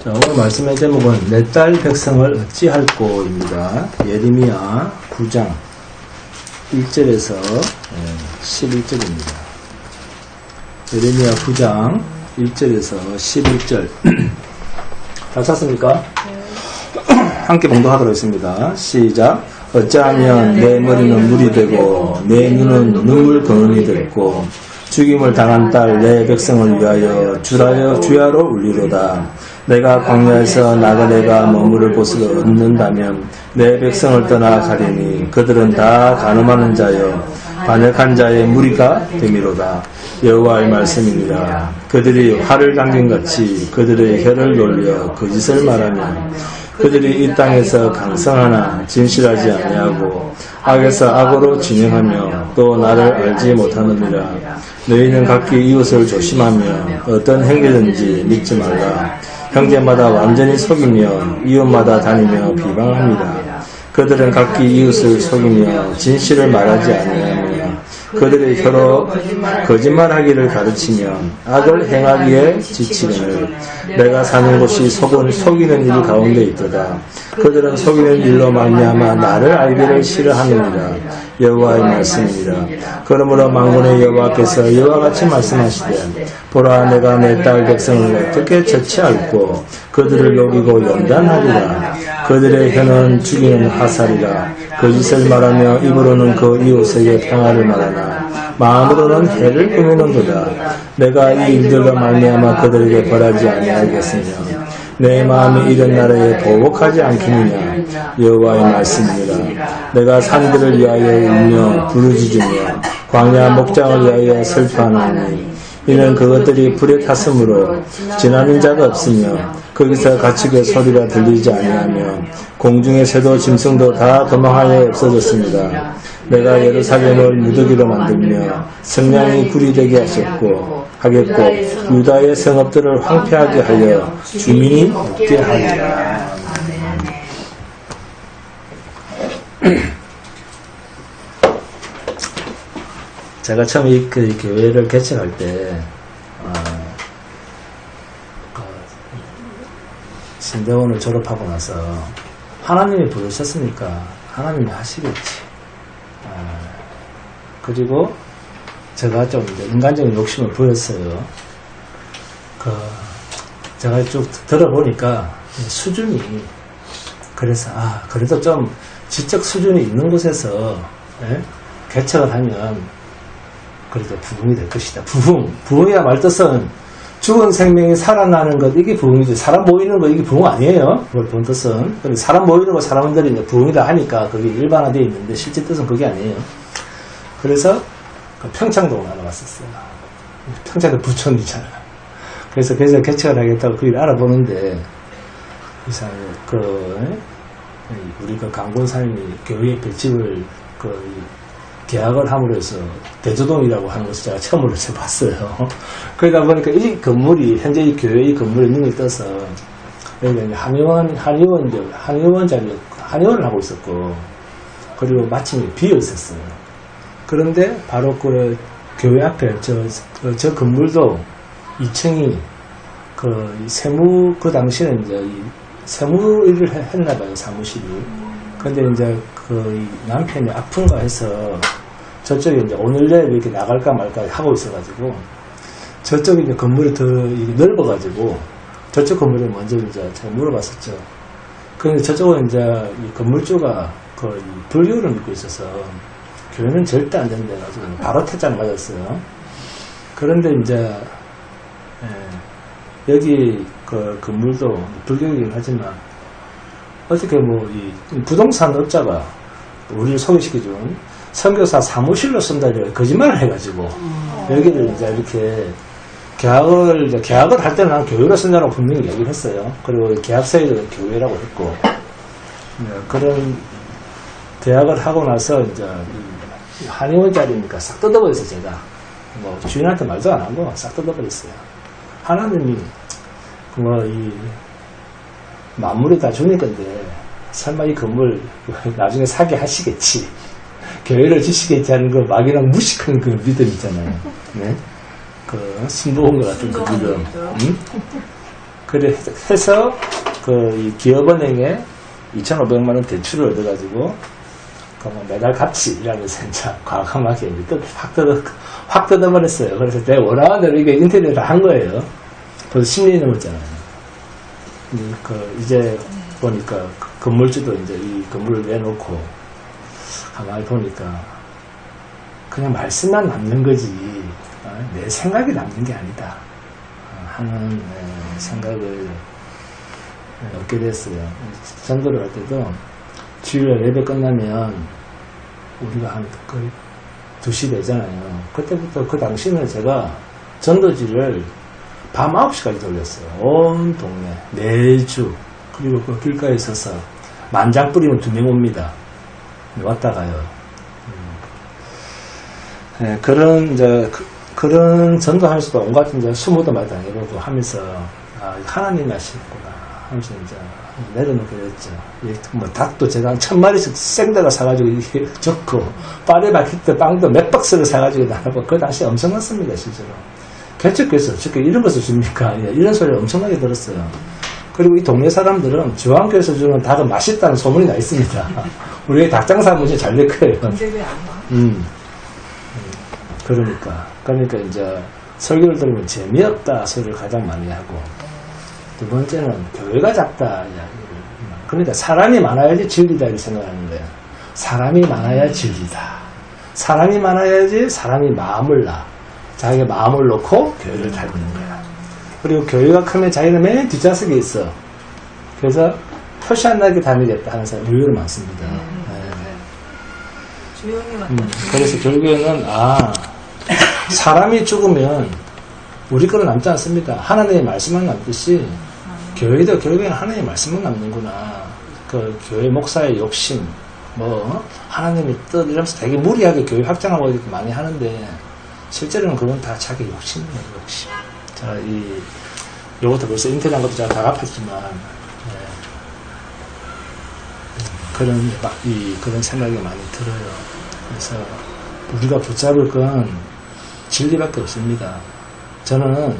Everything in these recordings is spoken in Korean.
자, 오늘 말씀의 제목은 내 딸 백성을 어찌할꼬입니다. 예레미야 9장 1절에서 11절입니다. 예레미야 9장 1절에서 11절 다 찾습니까? 함께 봉독하도록 하겠습니다. 시작. 어찌하면 내 머리는 물이 되고 내 눈은 눈물 근원이 됐고 죽임을 당한 딸 내 백성을 위하여 주야로 울리로다. 내가 광야에서 나그네가 머무를 곳을 얻는다면 내 백성을 떠나 가리니 그들은 다 간음하는 자여 반역한 자의 무리가 됨이로다. 여호와의 말씀이니라. 그들이 활을 당긴같이 그들의 혀를 놀려 거짓을 말하며 그들이 이 땅에서 강성하나 진실하지 아니하고 악에서 악으로 진행하며 또 나를 알지 못하느니라. 너희는 각기 이웃을 조심하며 어떤 행위든지 믿지 말라. 형제마다 완전히 속이며 이웃마다 다니며 비방합니다. 그들은 각기 이웃을 속이며 진실을 말하지 아니하며 그들의 혀로 거짓말하기를 가르치며 악을 행하기에 지치거늘 내가 사는 곳이 속이는 일 가운데 있도다. 그들은 속이는 일로 말미암아 나를 알기를 싫어하느니라. 여호와의 말씀이니라. 그러므로 만군의 여호와께서 이와 같이 말씀하시되 보라 내가 내 딸 백성을 어떻게 처치할꼬 그들을 녹이고 연단하리라. 그들의 혀는 죽이는 화살이라. 거짓을 말하며 입으로는 그 이웃에게 평화를 말하나 마음으로는 해를 꾸미는도다. 내가 이 일들로 말미암아 그들에게 벌하지 아니하겠으며 내 마음이 이런 나라에 보복하지 않겠느냐. 여호와의 말씀이니라. 내가 산들을 위하여 울며 부르짖으며 광야 목장을 위하여 슬퍼하노니 이는 그것들이 불에 탔으므로 지나는 자가 없으며 거기서 갇히게 소리가 들리지 아니하며 공중의 새도 짐승도 다 도망하여 없어졌습니다. 내가 예루살렘을 무더기로 만들며 성량이 굴이 되게 하겠고 유다의 성읍들을 황폐하게 하여 주민이 없게 하리라. 제가 처음 이 교회를 개척할 때 신대원을 졸업하고 나서 하나님이 부르셨으니까 하나님이 하시겠지. 그리고 제가 좀 이제 인간적인 욕심을 부렸어요. 제가 쭉 들어보니까 수준이 그래서 그래도 좀 지적 수준이 있는 곳에서 개척을 하면 그래도 부흥이 될 것이다. 부흥이야 말뜻은 죽은 생명이 살아나는 것, 이게 부흥이지. 사람 모이는 거, 이게 부흥 아니에요. 그걸 본 뜻은. 근데 사람 모이는 거 사람들이 이제 부흥이다 하니까 그게 일반화되어 있는데 실제 뜻은 그게 아니에요. 그래서 평창동을 하러 갔었어요. 평창도 부촌이잖아. 그래서 개척을 하겠다고 그걸 알아보는데, 이상하게, 우리 강군사님이 교회에 별집을, 계약을 함으로 해서 대조동이라고 하는 것을 제가 처음으로 봤어요. 그러다 보니까 이 건물이, 현재 이 교회 이 건물에 눈을 떠서, 여기가 한의원을 하고 있었고, 그리고 마침 비어 있었어요. 그런데 바로 그 교회 앞에 저 건물도 2층이 당시에는 이제 세무 일을 했나봐요, 사무실이. 근데 이제 남편이 아픈가 해서 저쪽에 이제 오늘 내일 이렇게 나갈까 말까 하고 있어가지고 저쪽에 이제 건물이 더 넓어가지고 저쪽 건물에 먼저 이제 제가 물어봤었죠. 그런데 저쪽은 이제 이 건물주가 불교를 믿고 있어서 교회는 절대 안 된다 해가지고 바로 퇴장 맞았어요. 그런데 이제 여기 건물도 불교이긴 하지만 어떻게 이 부동산 업자가 우리를 소개시켜준 선교사 사무실로 쓴다고 거짓말을 해가지고 여기를 이제 이렇게 계약을 할 때는 난 교회로 쓴다고 분명히 얘기를 했어요. 그리고 계약서에도 교회라고 했고 그런 계약을 하고 나서 이제 한의원 자리니까 싹 뜯어버렸어요. 제가 주인한테 말도 안 하고 싹 뜯어버렸어요. 하나님이 이 만물이 다 주님 건데 설마 이 건물 나중에 사게 하시겠지, 교회를 지시겠지 하는 막연한 무식한 믿음 있잖아요. 네? 신부온 것 같은 믿음. 그래 해서 이 기업은행에 2,500만 원 대출을 얻어가지고 매달 같이 일하면서 이제 과감하게 확 뜯어버렸어요. 그래서 내가 원하는 대로 이게 인테리어를 한 거예요. 벌써 10년이 넘었잖아요. 이제 보니까 건물주도 이제 이 건물을 내놓고 가만히 보니까 그냥 말씀만 남는 거지 내 생각이 남는 게 아니다 하는 생각을 얻게 됐어요. 전도를 할 때도 주일날 예배 끝나면 우리가 한 거의 2시 되잖아요. 그때부터 그 당시는 제가 전도지를 밤 9시까지 돌렸어요. 온 동네 매주. 그리고 그 길가에 서서 만장 뿌리면 2명 옵니다. 왔다 가요. 네, 그런 전도하면서도 온갖 이제 수모도 많이 당해보고 하면서 하나님이 하시구나 하면서 이제 내려놓게 됐죠. 뭐 닭도 제가 한 1000마리씩 생닭을 사가지고 이렇게 적고 파리바게뜨 빵도 몇 박스를 사가지고 나눠보고 그 당시 엄청났습니다. 실제로 개척교에서 어떻게 이런 것을 줍니까? 이런 소리를 엄청나게 들었어요. 그리고 이 동네 사람들은 중앙교에서 주는 닭은 맛있다는 소문이 나 있습니다. 우리 닭장사 문제 잘 될 거예요. 그러니까 이제 설교를 들으면 재미없다 소리를 가장 많이 하고, 두 번째는 교회가 작다 이야기를. 그러니까 사람이 많아야지 진리다 이렇게 생각하는 거예요. 사람이 많아야 진리다. 사람이 많아야지 사람이 마음을 놔. 자기가 마음을 놓고 교회를 다니는 거야. 그리고 교회가 크면 자기는 맨 뒷좌석에 있어. 그래서 표시 안 나게 다니겠다 하는 사람이 의외로 많습니다. 그래서 결국에는 사람이 죽으면 우리 거는 남지 않습니다. 하나님의 말씀만 남듯이 교회도 결국에는 하나님의 말씀만 남는구나. 그 교회 목사의 욕심, 하나님의 뜻 이러면서 되게 무리하게 교회 확장하고 이렇게 많이 하는데 실제로는 그건 다 자기 욕심이에요. 욕심. 자, 요것도 벌써 인터넷한 것도 제가 다 갚았지만 그런 생각이 많이 들어요. 그래서 우리가 붙잡을 건 진리밖에 없습니다. 저는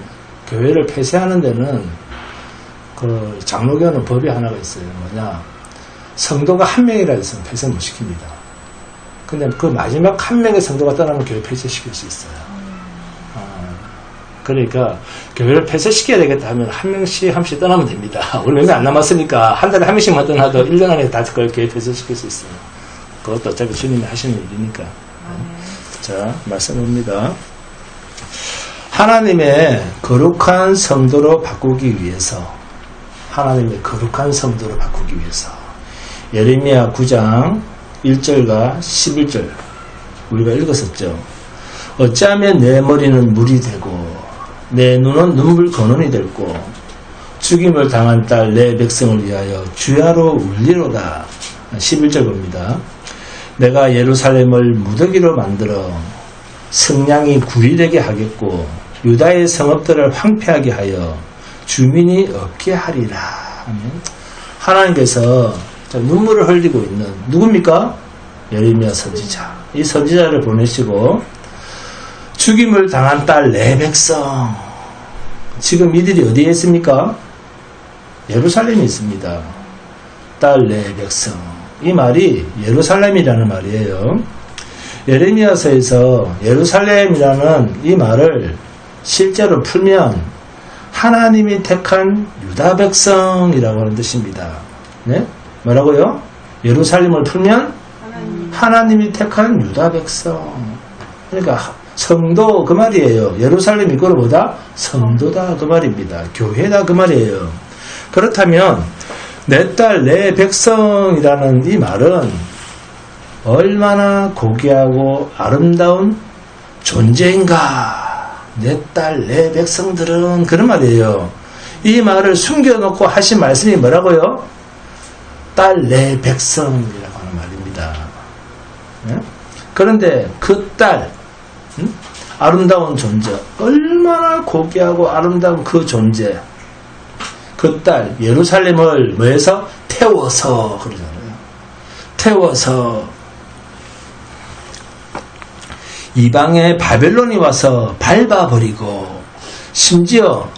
교회를 폐쇄하는 데는 그 장로교는 법이 하나가 있어요. 뭐냐, 성도가 한 명이라 해서 폐쇄 못 시킵니다. 근데 그 마지막 한 명의 성도가 떠나면 교회 폐쇄시킬 수 있어요. 그러니까 교회를 폐쇄시켜야 되겠다 하면 한 명씩 떠나면 됩니다. 우리 몇 명 안 남았으니까 한 달에 한 명씩만 떠나도 1년 안에 다 그걸 교회 폐쇄시킬 수 있어요. 그것도 어차피 주님이 하시는 일이니까. 자, 말씀합니다. 하나님의 거룩한 성도로 바꾸기 위해서, 예레미야 9장 1절과 11절 우리가 읽었었죠. 어찌하면 내 머리는 물이 되고 내 눈은 눈물 근원이 됐고 죽임을 당한 딸 내 백성을 위하여 주야로 울리로다. 11절 봅니다. 내가 예루살렘을 무더기로 만들어 성량이 구리되게 하겠고 유다의 성읍들을 황폐하게 하여 주민이 없게 하리라. 하나님께서 눈물을 흘리고 있는 누굽니까? 예레미야 선지자. 이 선지자를 보내시고 죽임을 당한 딸 내 백성, 지금 이들이 어디에 있습니까? 예루살렘에 있습니다. 딸 내 백성, 이 말이 예루살렘이라는 말이에요. 예레미야서에서 예루살렘이라는 이 말을 실제로 풀면 하나님이 택한 유다 백성이라고 하는 뜻입니다. 네? 뭐라고요? 예루살렘을 풀면 하나님이 택한 유다 백성. 그러니까 성도 그 말이에요. 예루살렘 이거를 뭐다? 성도다 그 말입니다. 교회다 그 말이에요. 그렇다면 내 딸 내 백성이라는 이 말은 얼마나 고귀하고 아름다운 존재인가. 내 딸 내 백성들은 그런 말이에요. 이 말을 숨겨놓고 하신 말씀이 뭐라고요? 딸 내 백성이라고 하는 말입니다. 네? 그런데 그 딸, 아름다운 존재, 얼마나 고귀하고 아름다운 그 존재, 그 딸 예루살렘을 뭐해서? 태워서 그러잖아요. 태워서 이방의 바벨론이 와서 밟아버리고 심지어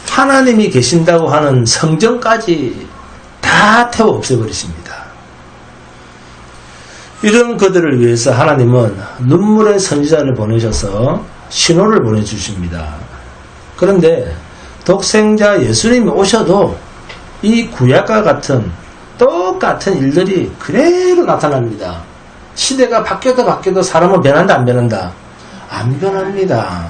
하나님이 계신다고 하는 성전까지 다 태워 없애버리십니다. 이런 그들을 위해서 하나님은 눈물의 선지자를 보내셔서 신호를 보내주십니다. 그런데 독생자 예수님이 오셔도 이 구약과 같은 똑같은 일들이 그대로 나타납니다. 시대가 바뀌어도 사람은 변한다 안 변한다? 안 변합니다.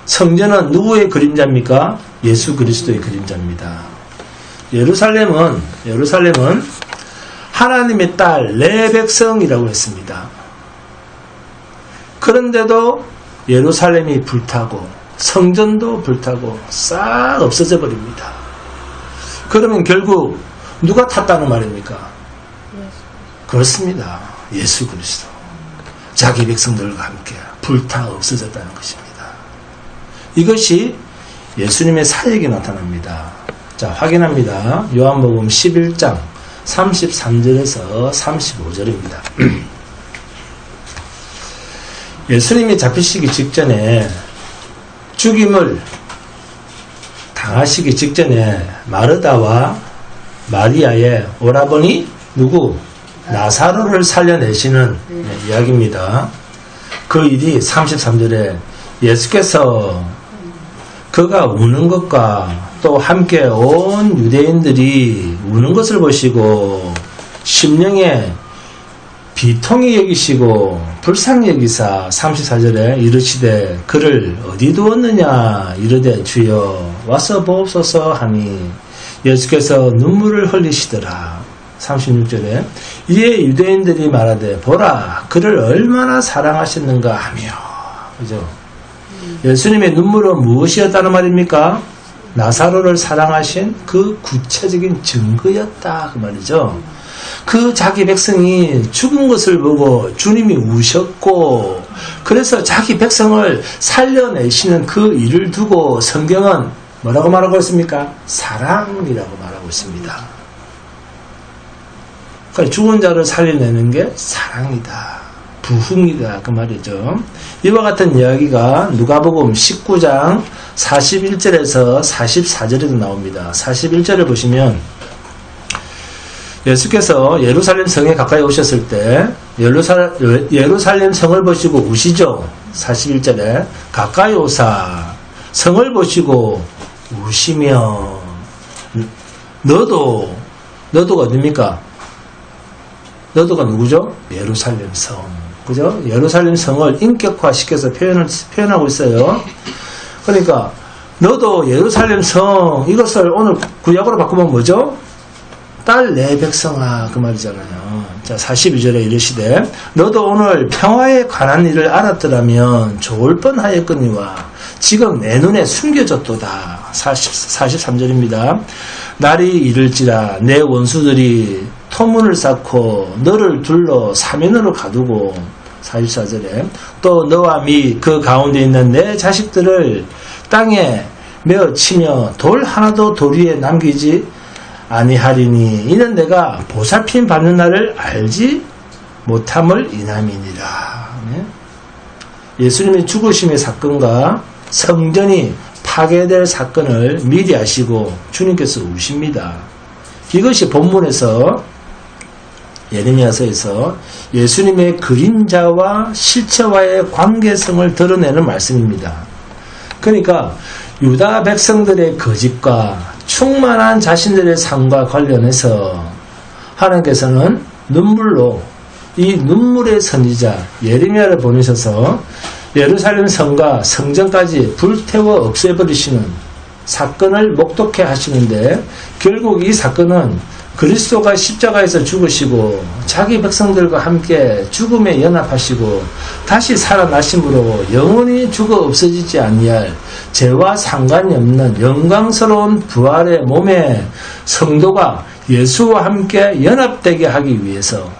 성전은 누구의 그림자입니까? 예수 그리스도의 그림자입니다. 예루살렘은 하나님의 딸 내 백성이라고 했습니다. 그런데도 예루살렘이 불타고 성전도 불타고 싹 없어져 버립니다. 그러면 결국 누가 탔다는 말입니까? 그렇습니다. 예수 그리스도. 자기 백성들과 함께 불타 없어졌다는 것입니다. 이것이 예수님의 사역이 나타납니다. 자, 확인합니다. 요한복음 11장 33절에서 35절입니다. 예수님이 잡히시기 직전에 죽임을 당하시기 직전에 마르다와 마리아의 오라버니 누구? 나사로를 살려내시는 이야기입니다. 그 일이 33절에 예수께서 그가 우는 것과 또 함께 온 유대인들이 우는 것을 보시고 심령에 비통히 여기시고 불쌍히 여기사 34절에 이르시되 그를 어디 두었느냐 이르되 주여 와서 보옵소서 하니 예수께서 눈물을 흘리시더라. 36절에 이에 유대인들이 말하되 보라 그를 얼마나 사랑하셨는가 하며 그죠? 예수님의 눈물은 무엇이었다는 말입니까? 나사로를 사랑하신 그 구체적인 증거였다 그 말이죠. 그 자기 백성이 죽은 것을 보고 주님이 우셨고 그래서 자기 백성을 살려내시는 그 일을 두고 성경은 뭐라고 말하고 있습니까? 사랑이라고 말하고 있습니다. 그러니까 죽은 자를 살려내는 게 사랑이다. 부흥이다 그 말이죠. 이와 같은 이야기가 누가복음 19장 41절에서 44절에도 나옵니다. 41절을 보시면 예수께서 예루살렘 성에 가까이 오셨을 때 예루살렘 성을 보시고 우시죠. 41절에 가까이 오사 성을 보시고 우시며 너도가 어딥니까? 너도가 누구죠? 예루살렘 성. 그죠? 예루살렘 성을 인격화시켜서 표현하고 있어요. 그러니까 너도 예루살렘 성 이것을 오늘 구약으로 바꾸면 뭐죠? 딸 내 백성아 그 말이잖아요. 자 42절에 이르시되 너도 오늘 평화에 관한 일을 알았더라면 좋을 뻔하였거니와 지금 내 눈에 숨겨졌도다. 43절입니다. 날이 이를지라 내 원수들이 토문을 쌓고 너를 둘러 사면으로 가두고 44절에 또 너와 및 그 가운데 있는 내 자식들을 땅에 메어 치며 돌 하나도 돌 위에 남기지 아니하리니 이는 내가 보살핌 받는 날을 알지 못함을 인함이니라. 예수님의 죽으심의 사건과 성전이 파괴될 사건을 미리 아시고 주님께서 우십니다. 이것이 본문에서 예레미야서에서 예수님의 그림자와 실체와의 관계성을 드러내는 말씀입니다. 그러니까 유다 백성들의 거짓과 충만한 자신들의 삶과 관련해서 하나님께서는 눈물로 이 눈물의 선지자 예레미야를 보내셔서 예루살렘 성과 성전까지 불태워 없애버리시는 사건을 목독해 하시는데 결국 이 사건은 그리스도가 십자가에서 죽으시고 자기 백성들과 함께 죽음에 연합하시고 다시 살아나심으로 영원히 죽어 없어지지 아니할 죄와 상관이 없는 영광스러운 부활의 몸에 성도가 예수와 함께 연합되게 하기 위해서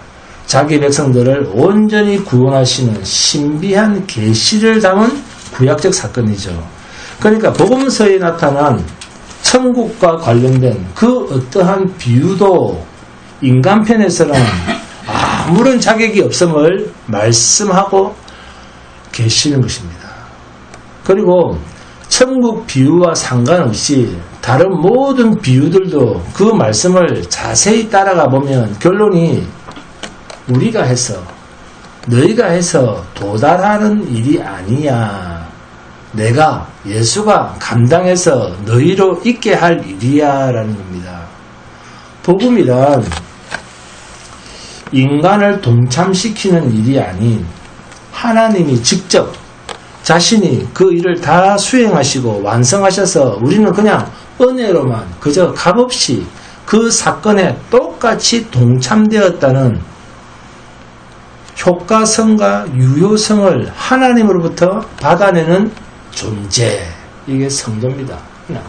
자기 백성들을 온전히 구원하시는 신비한 계시를 담은 구약적 사건이죠. 그러니까 복음서에 나타난 천국과 관련된 그 어떠한 비유도 인간편에서는 아무런 자격이 없음을 말씀하고 계시는 것입니다. 그리고 천국 비유와 상관없이 다른 모든 비유들도 그 말씀을 자세히 따라가 보면 결론이 우리가 해서 너희가 해서 도달하는 일이 아니야. 내가 예수가 감당해서 너희로 있게 할 일이야 라는 겁니다. 복음이란 인간을 동참시키는 일이 아닌 하나님이 직접 자신이 그 일을 다 수행하시고 완성하셔서 우리는 그냥 은혜로만 그저 값없이 그 사건에 똑같이 동참되었다는 효과성과 유효성을 하나님으로부터 받아내는 존재. 이게 성도입니다. 그냥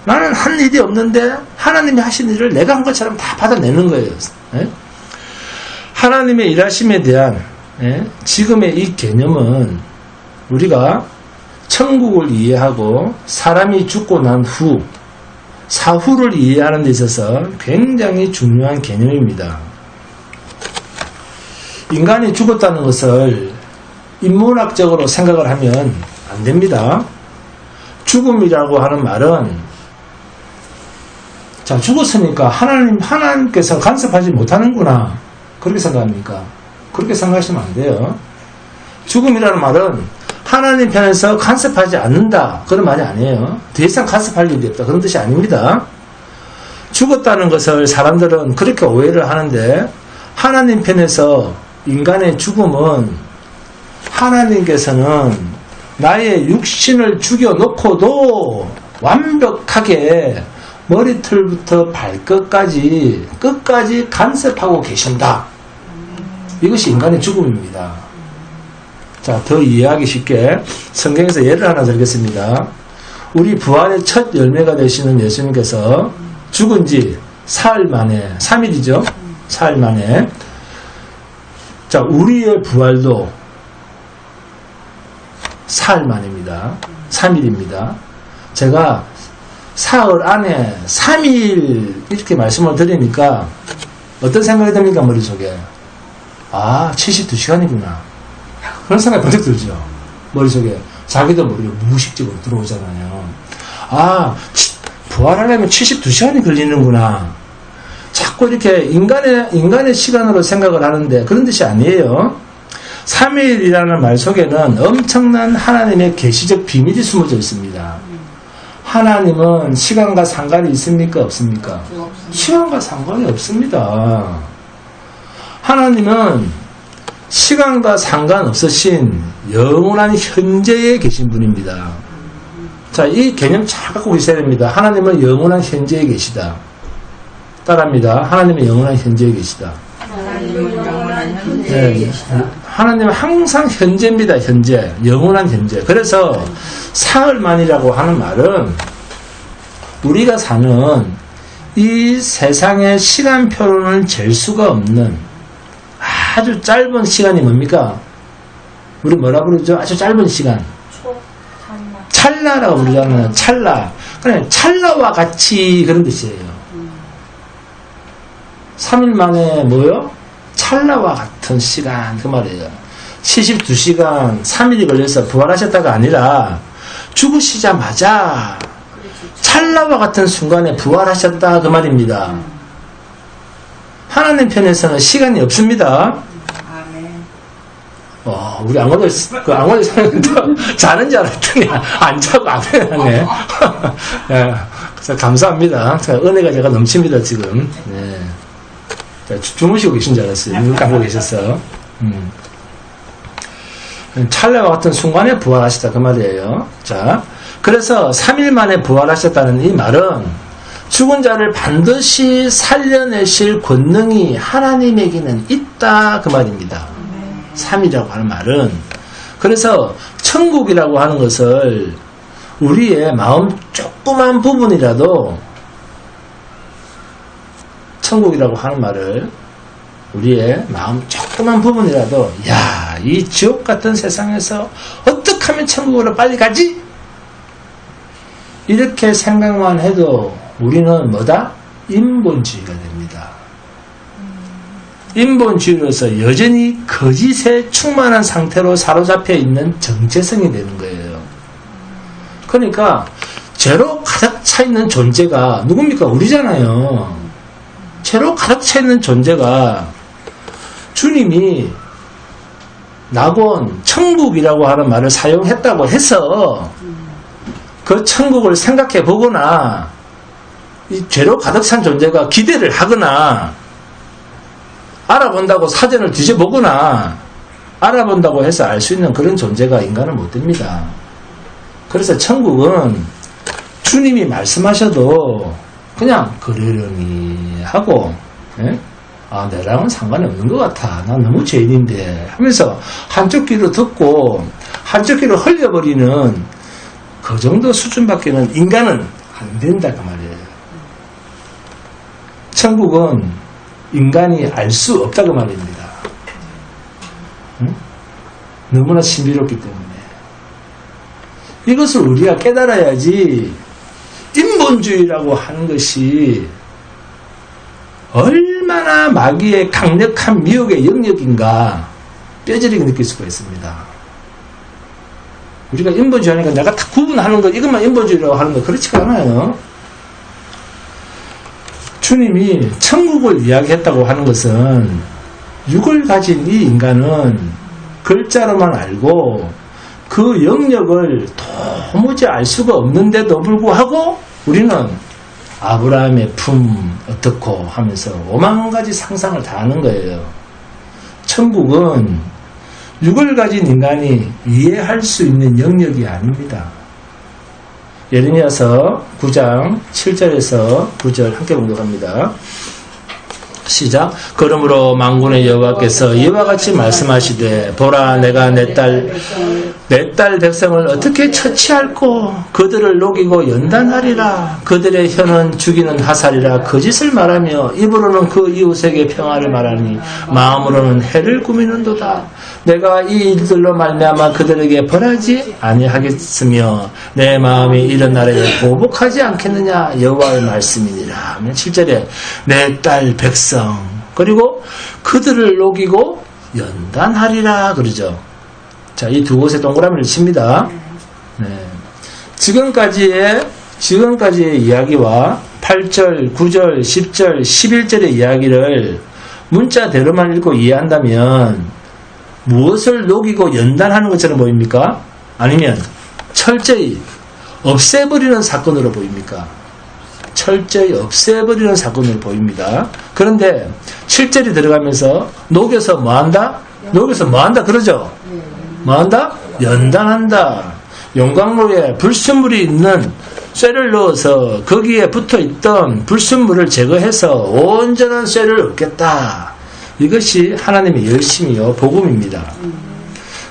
나는 한 일이 없는데 하나님이 하신 일을 내가 한 것처럼 다 받아내는 거예요. 예? 하나님의 일하심에 대한 지금의 이 개념은 우리가 천국을 이해하고 사람이 죽고 난 후 사후를 이해하는 데 있어서 굉장히 중요한 개념입니다. 인간이 죽었다는 것을 인문학적으로 생각을 하면 안 됩니다. 죽음이라고 하는 말은 자 죽었으니까 하나님께서 간섭하지 못하는구나 그렇게 생각합니까? 그렇게 생각하시면 안 돼요. 죽음이라는 말은 하나님 편에서 간섭하지 않는다 그런 말이 아니에요. 더 이상 간섭할 일이 없다 그런 뜻이 아닙니다. 죽었다는 것을 사람들은 그렇게 오해를 하는데 하나님 편에서 인간의 죽음은 하나님께서는 나의 육신을 죽여놓고도 완벽하게 머리털부터 발끝까지 끝까지 간섭하고 계신다. 이것이 인간의 죽음입니다. 자, 더 이해하기 쉽게 성경에서 예를 하나 들겠습니다. 우리 부활의 첫 열매가 되시는 예수님께서 죽은 지 사흘 만에 3일이죠. 사흘 만에 자, 우리의 부활도 사흘 만입니다. 3일입니다. 제가 사흘 안에 3일 이렇게 말씀을 드리니까 어떤 생각이 듭니까? 머릿속에 72시간이구나 그런 생각이 번쩍 들죠. 머릿속에 자기도 모르게 무의식적으로 들어오잖아요. 부활하려면 72시간이 걸리는구나. 자꾸 이렇게 인간의 시간으로 생각을 하는데 그런 뜻이 아니에요. 3일이라는 말 속에는 엄청난 하나님의 계시적 비밀이 숨어져 있습니다. 하나님은 시간과 상관이 있습니까? 없습니까? 시간과 상관이 없습니다. 하나님은 시간과 상관없으신 영원한 현재에 계신 분입니다. 자, 이 개념 잘 갖고 계셔야 됩니다. 하나님은 영원한 현재에 계시다. 따라합니다. 하나님은 영원한 현재에 계시다. 하나님은 영원한 현재에 네, 계시다. 하나님은 항상 현재입니다. 현재. 영원한 현재. 그래서 사흘만이라고 하는 말은 우리가 사는 이 세상의 시간표로는 잴 수가 없는 아주 짧은 시간이 뭡니까? 우리 뭐라 부르죠? 아주 짧은 시간. 찰나라고 부르잖아요. 찰나. 그냥 찰나와 같이 그런 뜻이에요. 3일 만에 뭐요? 찰나와 같은 시간 그 말이에요. 72시간 3일이 걸려서 부활하셨다가 아니라 죽으시자마자 찰나와 같은 순간에 부활하셨다 그 말입니다. 하나님 편에서는 시간이 없습니다. 우리 앙월의 사람도 자는 줄 알았더니 안 자고 아멘하네. 네, 그래서 감사합니다. 은혜가 제가 넘칩니다 지금. 네. 주무시고 계신 줄 알았어요. 눈 감고 계셨어. 찰나와 같은 순간에 부활하셨다 그 말이에요. 자, 그래서 3일 만에 부활하셨다는 이 말은 죽은 자를 반드시 살려내실 권능이 하나님에게는 있다 그 말입니다. 3이라고 하는 말은 그래서 천국이라고 하는 것을 우리의 마음 조그만 부분이라도 천국이라고 하는 말을 우리의 마음 조그만 부분이라도 이 지옥 같은 세상에서 어떻게 하면 천국으로 빨리 가지? 이렇게 생각만 해도 우리는 뭐다? 인본주의가 됩니다. 인본주의로서 여전히 거짓에 충만한 상태로 사로잡혀 있는 정체성이 되는 거예요. 그러니까 죄로 가득 차 있는 존재가 누굽니까? 우리잖아요. 죄로 가득 차 있는 존재가 주님이 낙원, 천국이라고 하는 말을 사용했다고 해서 그 천국을 생각해 보거나 이 죄로 가득 찬 존재가 기대를 하거나 알아본다고 사전을 뒤져보거나 알아본다고 해서 알 수 있는 그런 존재가 인간은 못 됩니다. 그래서 천국은 주님이 말씀하셔도 그냥 그러려니 하고 내랑은 상관이 없는 것 같아. 난 너무 죄인인데 하면서 한쪽 귀로 듣고 한쪽 귀로 흘려버리는 그 정도 수준밖에는 인간은 안 된다 그 말이에요. 천국은 인간이 알 수 없다 그 말입니다. 너무나 신비롭기 때문에 이것을 우리가 깨달아야지 인본주의라고 하는 것이 얼마나 마귀의 강력한 미혹의 영역인가 뼈저리게 느낄 수가 있습니다. 우리가 인본주의 하니까 내가 다 구분하는 것 이것만 인본주의라고 하는 거 그렇지가 않아요. 주님이 천국을 이야기했다고 하는 것은 육을 가진 이 인간은 글자로만 알고 그 영역을 도무지 알 수가 없는데도 불구하고 우리는 아브라함의 품 어떻고 하면서 오만 가지 상상을 다 하는 거예요. 천국은 육을 가진 인간이 이해할 수 있는 영역이 아닙니다. 예레미야서 9장 7절에서 9절 함께 공독합니다. 시작. 그러므로 만군의 여호와께서 이와 같이 말씀하시되 보라 내가 내 딸 백성을 어떻게 처치할꼬 그들을 녹이고 연단하리라. 그들의 혀는 죽이는 화살이라 거짓을 말하며 입으로는 그 이웃에게 평화를 말하니 마음으로는 해를 꾸미는도다. 내가 이 일들로 말미암아 그들에게 벌하지 아니하겠으며 내 마음이 이런 날에 보복하지 않겠느냐 여호와의 말씀이니라. 7절에 내 딸 백성 그리고 그들을 녹이고 연단하리라 그러죠. 자, 이 두 곳에 동그라미를 칩니다. 네. 지금까지의 이야기와 8절, 9절, 10절, 11절의 이야기를 문자대로만 읽고 이해한다면 무엇을 녹이고 연단하는 것처럼 보입니까? 아니면 철저히 없애버리는 사건으로 보입니까? 철저히 없애버리는 사건으로 보입니다. 그런데 7절이 들어가면서 녹여서 뭐한다? 녹여서 뭐한다 그러죠? 뭐한다? 연단한다. 용광로에 불순물이 있는 쇠를 넣어서 거기에 붙어있던 불순물을 제거해서 온전한 쇠를 얻겠다. 이것이 하나님의 열심이요 복음입니다.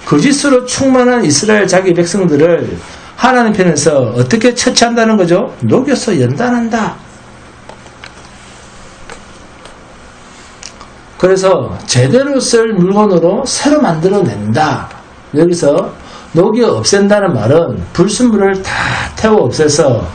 거짓으로 충만한 이스라엘 자기 백성들을 하나님 편에서 어떻게 처치한다는 거죠? 녹여서 연단한다. 그래서 제대로 쓸 물건으로 새로 만들어낸다. 여기서 녹여 없앤다는 말은 불순물을 다 태워 없애서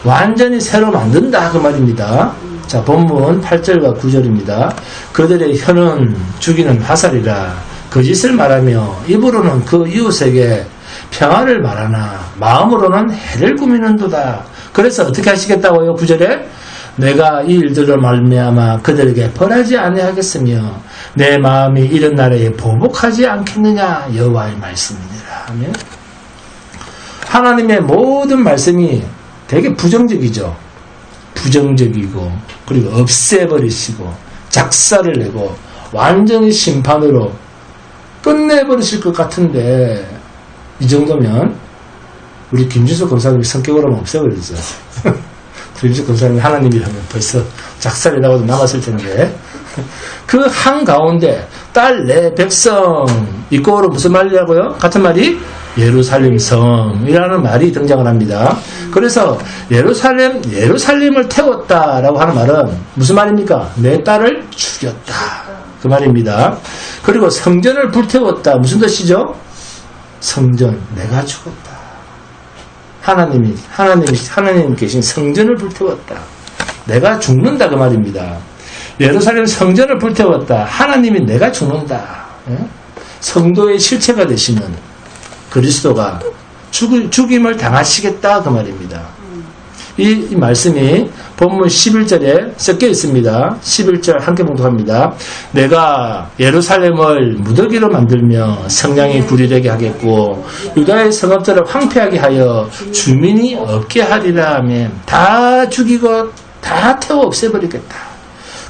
완전히 새로 만든다 그 말입니다. 자, 본문 8절과 9절입니다. 그들의 혀는 죽이는 화살이라 거짓을 말하며 입으로는 그 이웃에게 평화를 말하나 마음으로는 해를 꾸미는도다. 그래서 어떻게 하시겠다고요? 9절에 내가 이 일들로 말미암아 그들에게 벌하지 아니하겠으며 내 마음이 이런 날에 보복하지 않겠느냐 여호와의 말씀이니라 하면 하나님의 모든 말씀이 되게 부정적이죠. 부정적이고 그리고 없애버리시고 작사를 내고 완전히 심판으로 끝내버리실 것 같은데 이 정도면 우리 김준석 검사님이 성격으로는 없애버리죠. 김준석 검사님이 하나님이라면 벌써 작살이 나고도 남았을 텐데 그 한가운데 딸 내 백성 이꼬로 무슨 말이라고요? 같은 말이 예루살렘 성이라는 말이 등장을 합니다. 그래서 예루살렘을 태웠다라고 하는 말은 무슨 말입니까? 내 딸을 죽였다 그 말입니다. 그리고 성전을 불태웠다 무슨 뜻이죠? 성전 내가 죽었다. 하나님 계신 성전을 불태웠다. 내가 죽는다 그 말입니다. 예루살렘 성전을 불태웠다. 하나님이 내가 죽는다. 성도의 실체가 되시는 그리스도가 죽임을 당하시겠다 그 말입니다. 이 말씀이 본문 11절에 섞여 있습니다. 11절 함께 봉독합니다. 내가 예루살렘을 무더기로 만들며 성량이 구리되게 하겠고 유다의 성읍들을 황폐하게 하여 주민이 없게 하리라 하면 다 죽이고 다 태워 없애버리겠다.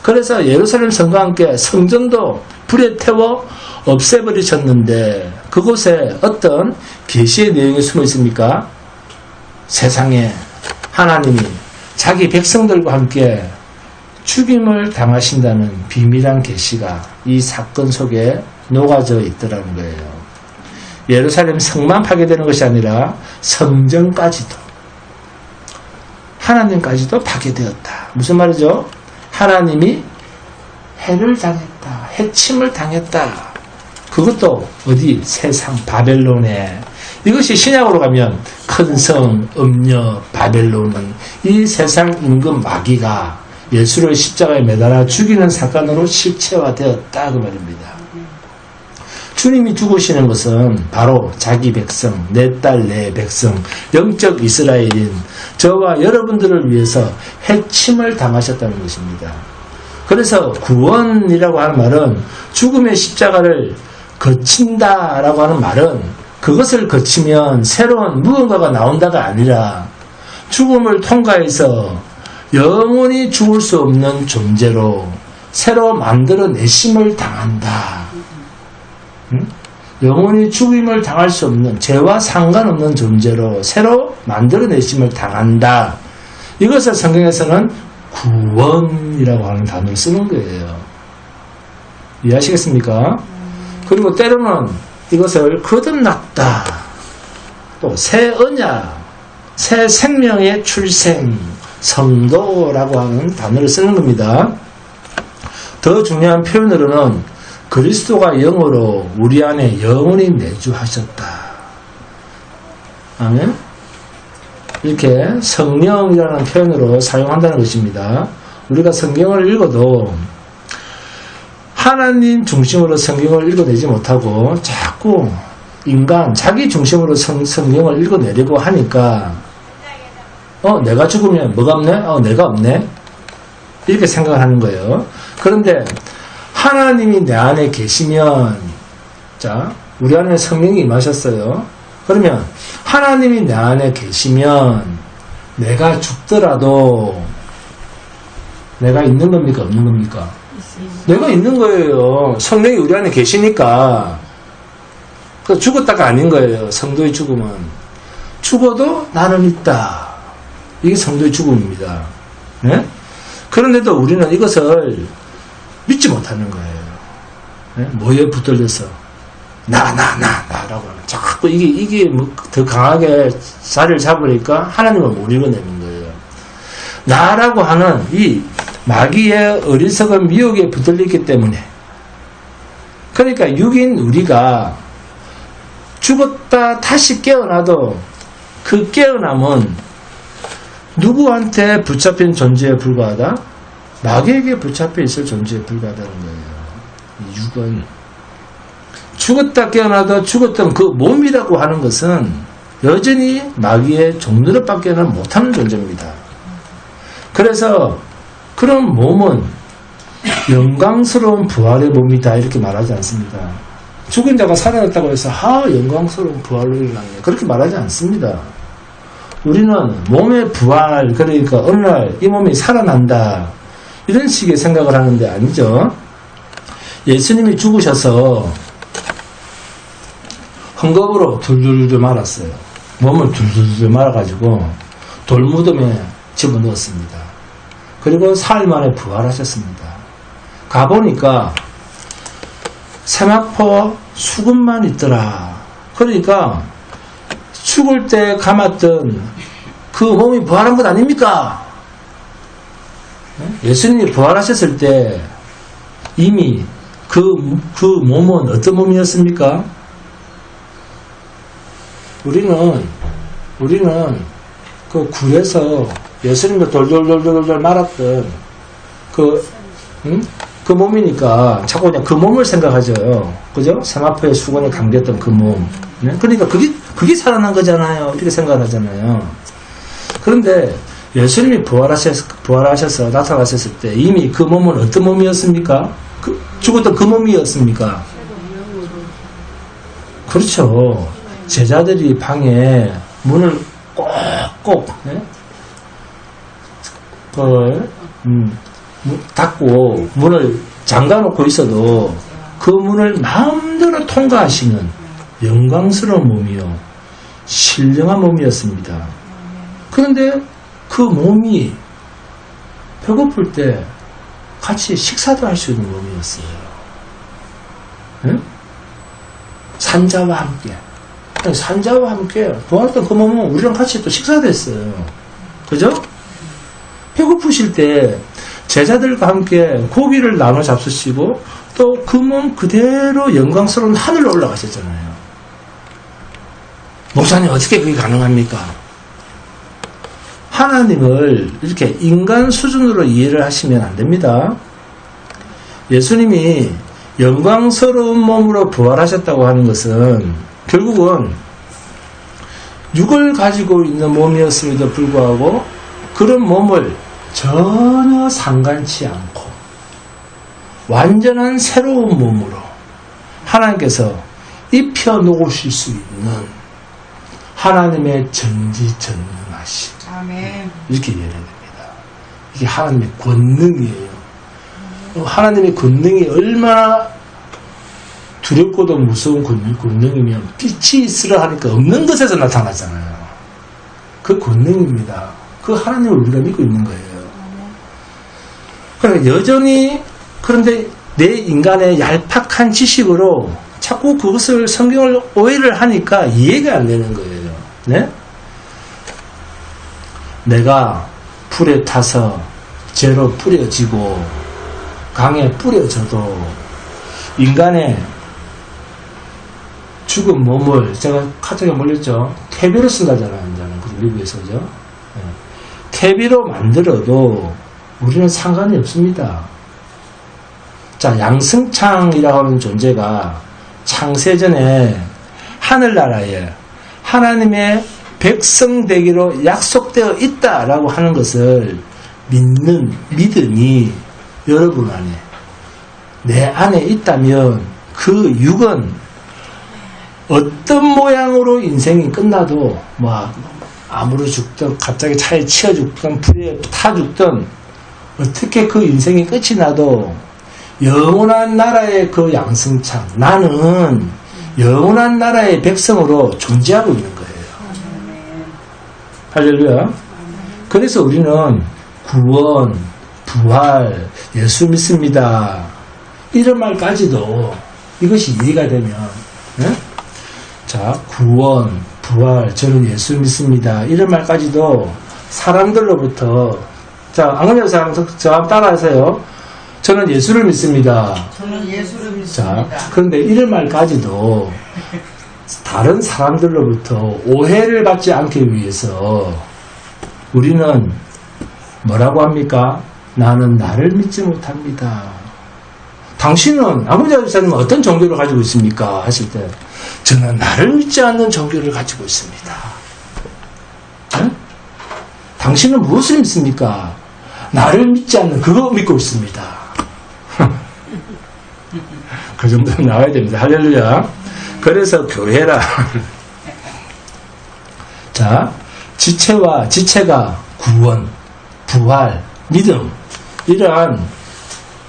그래서 예루살렘 성과 함께 성전도 불에 태워 없애버리셨는데 그곳에 어떤 계시의 내용이 숨어 있습니까? 세상에 하나님이 자기 백성들과 함께 죽임을 당하신다는 비밀한 계시가 이 사건 속에 녹아져 있더라는 거예요. 예루살렘 성만 파괴되는 것이 아니라 성전까지도 하나님까지도 파괴되었다. 무슨 말이죠? 하나님이 해를 당했다. 해침을 당했다. 그것도 어디? 세상 바벨론에. 이것이 신약으로 가면 큰 성, 음녀, 바벨론은 이 세상 임금 마귀가 예수를 십자가에 매달아 죽이는 사건으로 실체화되었다 그 말입니다. 주님이 죽으시는 것은 바로 자기 백성, 내 딸, 내 백성, 영적 이스라엘인 저와 여러분들을 위해서 해침을 당하셨다는 것입니다. 그래서 구원이라고 하는 말은 죽음의 십자가를 거친다라고 하는 말은 그것을 거치면 새로운 무언가가 나온다가 아니라 죽음을 통과해서 영원히 죽을 수 없는 존재로 새로 만들어내심을 당한다. 영원히 죽임을 당할 수 없는 죄와 상관없는 존재로 새로 만들어내심을 당한다. 이것을 성경에서는 구원이라고 하는 단어를 쓰는 거예요. 이해하시겠습니까? 그리고 때로는 이것을 거듭났다. 또 새 언약, 새 생명의 출생, 성도라고 하는 단어를 쓰는 겁니다. 더 중요한 표현으로는 그리스도가 영으로 우리 안에 영원히 내주하셨다. 아멘? 이렇게 성령이라는 표현으로 사용한다는 것입니다. 우리가 성경을 읽어도 하나님 중심으로 성경을 읽어내지 못하고 자꾸 인간, 자기 중심으로 성경을 읽어내려고 하니까 내가 죽으면 뭐가 없네? 내가 없네? 이렇게 생각을 하는 거예요. 그런데 하나님이 내 안에 계시면 자, 우리 안에 성령이 임하셨어요. 그러면 하나님이 내 안에 계시면 내가 죽더라도 내가 있는 겁니까? 없는 겁니까? 내가 있는 거예요. 성령이 우리 안에 계시니까. 죽었다가 아닌 거예요. 성도의 죽음은. 죽어도 나는 있다. 이게 성도의 죽음입니다. 네? 그런데도 우리는 이것을 믿지 못하는 거예요. 네? 뭐에 붙들려서 나라고 하는. 자꾸 이게 더 강하게 자리를 잡으니까 하나님을 못 읽어내는 거예요. 나라고 하는 이 마귀의 어리석은 미혹에 붙들리기 때문에. 그러니까 육인 우리가 죽었다 다시 깨어나도 그 깨어남은 누구한테 붙잡힌 존재에 불과하다? 마귀에게 붙잡혀 있을 존재에 불과하다는 거예요. 이 육은 죽었다 깨어나도 죽었던 그 몸이라고 하는 것은 여전히 마귀의 종노릇 밖에는 못하는 존재입니다. 그래서 그런 몸은 영광스러운 부활의 몸이다 이렇게 말하지 않습니다. 죽은 자가 살아났다고 해서 영광스러운 부활로 일어났네 그렇게 말하지 않습니다. 우리는 몸의 부활, 그러니까 어느 날 이 몸이 살아난다 이런 식의 생각을 하는데 아니죠. 예수님이 죽으셔서 헝겊으로 둘둘둘 말았어요. 몸을 둘둘둘 말아가지고 돌무덤에 집어넣었습니다. 그리고 사흘 만에 부활하셨습니다. 가보니까 세마포 수금만 있더라. 그러니까 죽을 때 감았던 그 몸이 부활한 것 아닙니까? 예수님이 부활하셨을 때 이미 그 몸은 어떤 몸이었습니까? 우리는 그 굴에서 예수님을 돌돌돌돌돌 말았던 그 몸이니까 자꾸 그냥 그 몸을 생각하죠. 그죠? 세마포의 수건에 감겼던 그 몸. 그러니까 그게 그게 살아난 거잖아요. 이렇게 생각을 하잖아요. 그런데 예수님이 부활하셔서 나타나셨을 때 이미 그 몸은 어떤 몸이었습니까? 죽었던 그 몸이었습니까? 그렇죠. 제자들이 방에 문을 꼭꼭 닫고 문을 잠가놓고 있어도 그 문을 마음대로 통과하시는 영광스러운 몸이요, 신령한 몸이었습니다. 그런데 그 몸이 배고플 때 같이 식사도 할 수 있는 몸이었어요. 응? 산자와 함께. 산자와 함께 부활했던 그 몸은 우리랑 같이 또 식사도 했어요. 그죠? 배고프실 때 제자들과 함께 고기를 나눠 잡수시고 또 그 몸 그대로 영광스러운 하늘로 올라가셨잖아요. 목사님, 어떻게 그게 가능합니까? 하나님을 이렇게 인간 수준으로 이해를 하시면 안 됩니다. 예수님이 영광스러운 몸으로 부활하셨다고 하는 것은 결국은 육을 가지고 있는 몸이었음에도 불구하고 그런 몸을 전혀 상관치 않고 완전한 새로운 몸으로 하나님께서 입혀 놓으실 수 있는 하나님의 전지전능하심, 아멘. 이렇게 이해해야 됩니다. 이게 하나님의 권능이에요. 하나님의 권능이 얼마나 두렵고도 무서운 권능이면 빛이 있으라 하니까 없는 것에서 나타나잖아요. 그 권능입니다. 그 하나님을 우리가 믿고 있는 거예요. 그러니까 여전히, 그런데 내 인간의 얄팍한 지식으로 자꾸 그것을, 성경을 오해를 하니까 이해가 안 되는 거예요. 네? 내가 불에 타서 재로 뿌려지고 강에 뿌려져도 인간의 죽은 몸을, 제가 카톡에 몰렸죠. 퇴비로 쓴다잖아요. 이제는 그 미국에서, 그죠? 네. 퇴비로 만들어도 우리는 상관이 없습니다. 자, 양승창이라고 하는 존재가 창세전에 하늘나라에 하나님의 백성 되기로 약속되어 있다라고 하는 것을 믿는 믿음이 여러분 안에, 내 안에 있다면 그 육은 어떤 모양으로 인생이 끝나도, 아무로 죽든 갑자기 차에 치여 죽든 불에 타 죽든 어떻게 그 인생이 끝이 나도 영원한 나라의 그 양승창, 나는 영원한 나라의 백성으로 존재하고 있는 거예요. 할렐루야. 그래서 우리는 구원, 부활, 예수 믿습니다, 이런 말까지도 이것이 이해가 되면, 자, 구원, 부활, 저는 예수 믿습니다, 이런 말까지도 사람들로부터, 자, 안근영 사람 저와 따라하세요. 저는 예수를 믿습니다. 저는 예수를 믿습니다. 자, 그런데 이런 말까지도 다른 사람들로부터 오해를 받지 않기 위해서 우리는 뭐라고 합니까? 나는 나를 믿지 못합니다. 당신은, 아무자 집사님은 어떤 종교를 가지고 있습니까? 하실 때, 저는 나를 믿지 않는 종교를 가지고 있습니다. 응? 당신은 무엇을 믿습니까? 나를 믿지 않는 그거 믿고 있습니다. 그 정도는 나와야 됩니다. 할렐루야. 그래서 교회라. 자, 지체가 구원, 부활, 믿음, 이러한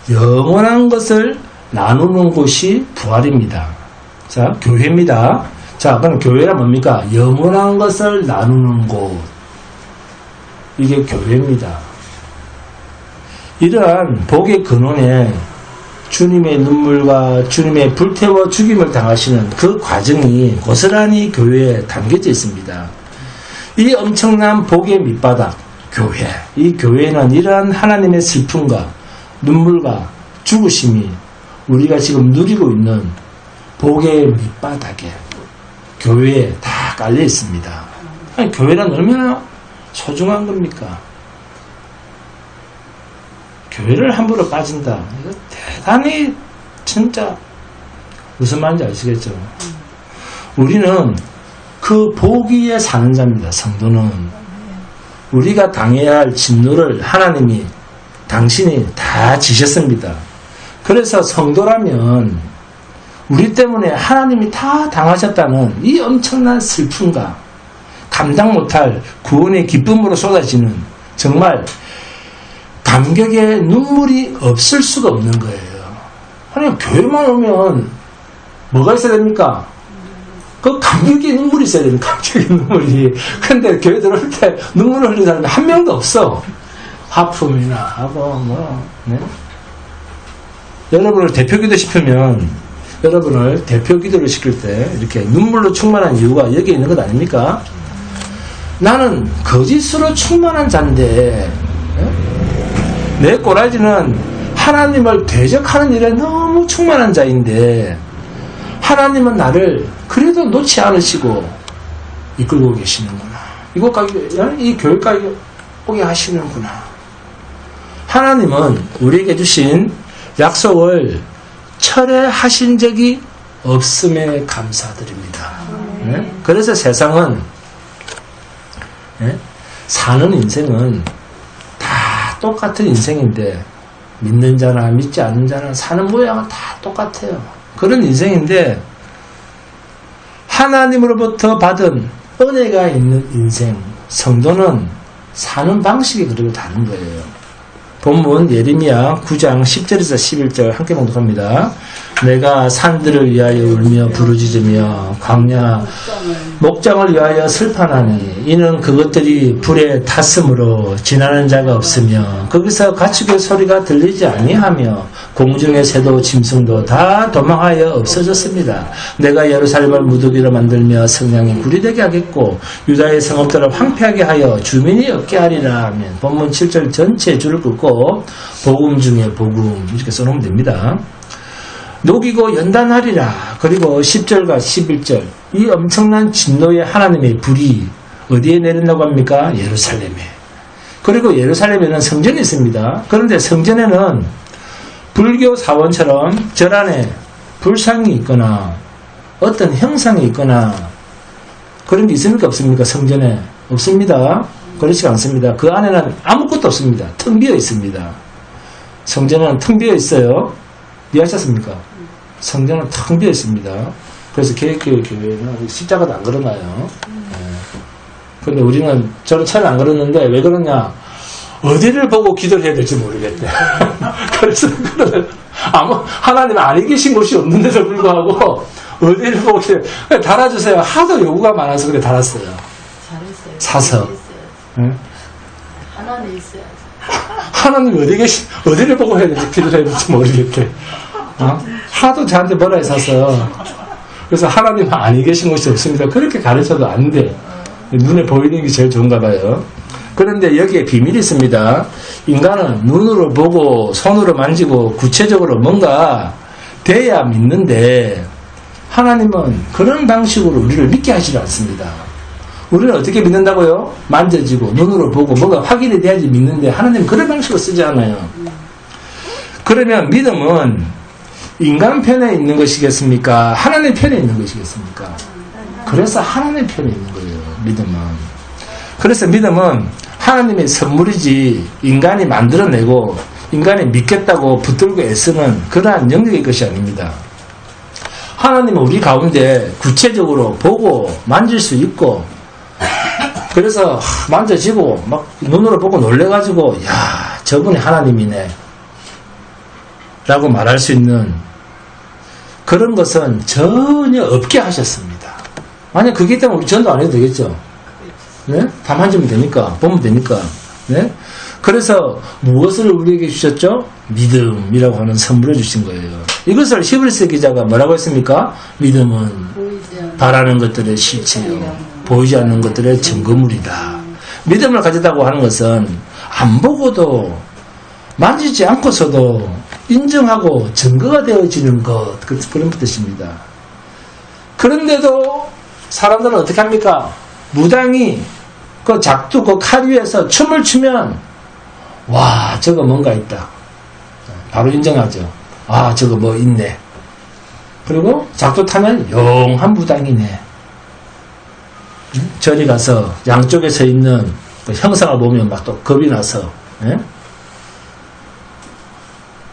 영원한 것을 나누는 곳이 부활입니다. 자, 교회입니다. 자, 그럼 교회란 뭡니까? 영원한 것을 나누는 곳. 이게 교회입니다. 이러한 복의 근원에 주님의 눈물과 주님의 불태워 죽임을 당하시는 그 과정이 고스란히 교회에 담겨져 있습니다. 이 엄청난 복의 밑바닥, 교회. 이 교회는 이러한 하나님의 슬픔과 눈물과 죽으심이 우리가 지금 누리고 있는 복의 밑바닥에, 교회에 다 깔려 있습니다. 아니, 교회란 얼마나 소중한 겁니까? 교회를 함부로 빠진다. 이거 대단히, 진짜 무슨 말인지 아시겠죠? 우리는 그 그 보기에 사는 자입니다. 성도는 우리가 당해야 할 진노를 하나님이 당신이 다 지셨습니다. 그래서 성도라면 우리 때문에 하나님이 다 당하셨다는 이 엄청난 슬픔과 감당 못할 구원의 기쁨으로 쏟아지는 정말 감격의 눈물이 없을 수가 없는 거예요. 하나님 교회만 오면 뭐가 있어야 됩니까? 그 감격의 눈물이 있어야 됩니다. 감격의 눈물이. 근데 교회 들어올 때 눈물을 흘리는 사람이 한 명도 없어. 하품이나 하고 네? 여러분을 대표기도 시키면 여러분을 대표기도를 시킬 때 이렇게 눈물로 충만한 이유가 여기에 있는 것 아닙니까? 나는 거짓으로 충만한 자인데 내 꼬라지는 하나님을 대적하는 일에 너무 충만한 자인데 하나님은 나를 그래도 놓지 않으시고 이끌고 계시는구나. 이 교회까지 오게 하시는구나. 하나님은 우리에게 주신 약속을 철회하신 적이 없음에 감사드립니다. 네? 그래서 세상은 사는 인생은 다 똑같은 인생인데 믿는 자나 믿지 않는 자나 사는 모양은 다 똑같아요. 그런 인생인데 하나님으로부터 받은 은혜가 있는 인생, 성도는 사는 방식이 그리고 다른 거예요. 본문 예레미야 9장 10절에서 11절 함께 봉독합니다. 내가 산들을 위하여 울며 부르짖으며 광야 목장을 위하여 슬퍼하니 이는 그것들이 불에 탔으므로 지나는 자가 없으며 거기서 가축의 소리가 들리지 아니하며 공중의 새도 짐승도 다 도망하여 없어졌습니다. 내가 예루살렘을 무더기로 만들며 성량이 구리되게 하겠고 유다의 성읍들을 황폐하게 하여 주민이 없게 하리라 하면 본문 7절 전체 줄을 긋고 복음 중에 복음 이렇게 써놓으면 됩니다. 녹이고 연단하리라. 그리고 10절과 11절 이 엄청난 진노의 하나님의 불이 어디에 내린다고 합니까? 예루살렘에. 그리고 예루살렘에는 성전이 있습니다. 그런데 성전에는 불교 사원처럼 절 안에 불상이 있거나 어떤 형상이 있거나 그런 게 있습니까? 없습니까? 성전에 없습니다. 그렇지 않습니다. 그 안에는 아무것도 없습니다. 텅 비어 있습니다. 성전은 텅 비어 있어요. 이해하셨습니까? 성전은 텅 비어 있습니다. 그래서 계획교회는 십자가도 안 걸어놔요. 근데 저는 처음에 안 걸었는데 왜 그러냐? 어디를 보고 기도를 해야 될지 모르겠대. 그래서 하나님 안에 계신 곳이 없는데도 불구하고 어디를 보고 달아주세요. 하도 요구가 많아서 그래 달았어요. 잘했어요. 사서. 응? 하나님 있어야지. 하나님 어디를 보고 해야 될지 기도를 해야 될지 모르겠대. 하도 저한테 뭐라 해서 그래서 하나님 안에 계신 곳이 없습니다. 그렇게 가르쳐도 안 돼. 눈에 보이는 게 제일 좋은가 봐요. 그런데 여기에 비밀이 있습니다. 인간은 눈으로 보고 손으로 만지고 구체적으로 뭔가 돼야 믿는데 하나님은 그런 방식으로 우리를 믿게 하지 않습니다. 우리는 어떻게 믿는다고요? 만져지고 눈으로 보고 뭐가 확인이 돼야지 믿는데 하나님은 그런 방식으로 쓰지 않아요. 그러면 믿음은 인간 편에 있는 것이겠습니까? 하나님 편에 있는 것이겠습니까? 그래서 하나님 편에 있는 거예요. 믿음은. 그래서 믿음은 하나님의 선물이지 인간이 만들어내고 인간이 믿겠다고 붙들고 애쓰는 그러한 영역의 것이 아닙니다. 하나님은 우리 가운데 구체적으로 보고 만질 수 있고 그래서 만져지고 막 눈으로 보고 놀래가지고 야 저분이 하나님이네 라고 말할 수 있는 그런 것은 전혀 없게 하셨습니다. 만약 그게 있다면 우리 전도 안 해도 되겠죠. 네? 다 만지면 되니까 보면 되니까. 네? 그래서 무엇을 우리에게 주셨죠? 믿음이라고 하는 선물을 주신 거예요. 이것을 히브리서 기자가 뭐라고 했습니까? 믿음은 바라는 것들의 실체요 보이지 않는 것들의 증거물이다. 믿음을 가졌다고 하는 것은 안 보고도 만지지 않고서도 인정하고 증거가 되어지는 것 그런 뜻입니다. 그런데도 사람들은 어떻게 합니까? 무당이 그 작두 그 칼 위에서 춤을 추면 와 저거 뭔가 있다. 바로 인정하죠. 아 저거 뭐 있네. 그리고 작두 타면 용한 무당이네. 저리 가서 양쪽에 서 있는 그 형상을 보면 막 또 겁이 나서 예?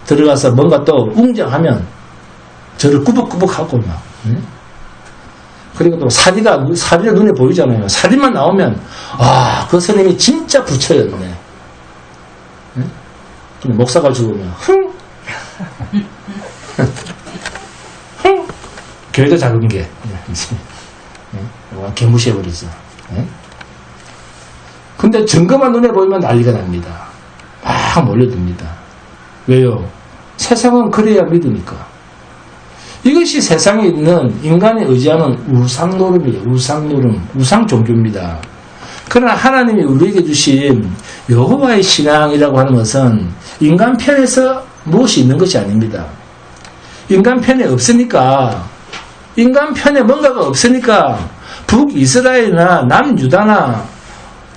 들어가서 뭔가 또 웅장하면 저를 꾸벅꾸벅하고 막 예? 그리고 또 사리가 눈에 보이잖아요. 사리만 나오면 그 스님이 진짜 부처였네. 예? 근데 목사가 죽으면 교회도 작은 게 개무시해버리죠. 예? 근데 증거만 눈에 보이면 난리가 납니다. 막 몰려듭니다. 왜요? 세상은 그래야 믿으니까. 이것이 세상에 있는 인간이 의지하는 우상노름이에요. 우상노름, 우상종교입니다. 그러나 하나님이 우리에게 주신 여호와의 신앙이라고 하는 것은 인간 편에서 무엇이 있는 것이 아닙니다. 인간 편에 없으니까, 인간 편에 뭔가가 없으니까 북이스라엘이나 남유다나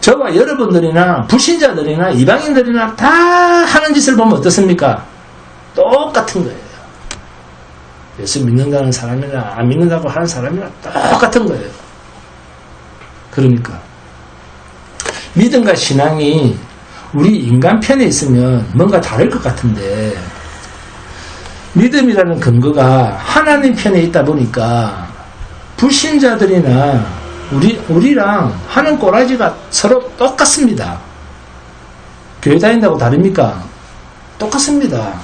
저와 여러분들이나 불신자들이나 이방인들이나 다 하는 짓을 보면 어떻습니까? 똑같은 거예요. 예수 믿는다는 사람이나 안 믿는다고 하는 사람이나 똑같은 거예요. 그러니까 믿음과 신앙이 우리 인간 편에 있으면 뭔가 다를 것 같은데 믿음이라는 근거가 하나님 편에 있다 보니까 불신자들이나 우리랑 하는 꼬라지가 서로 똑같습니다. 교회 다닌다고 다릅니까? 똑같습니다.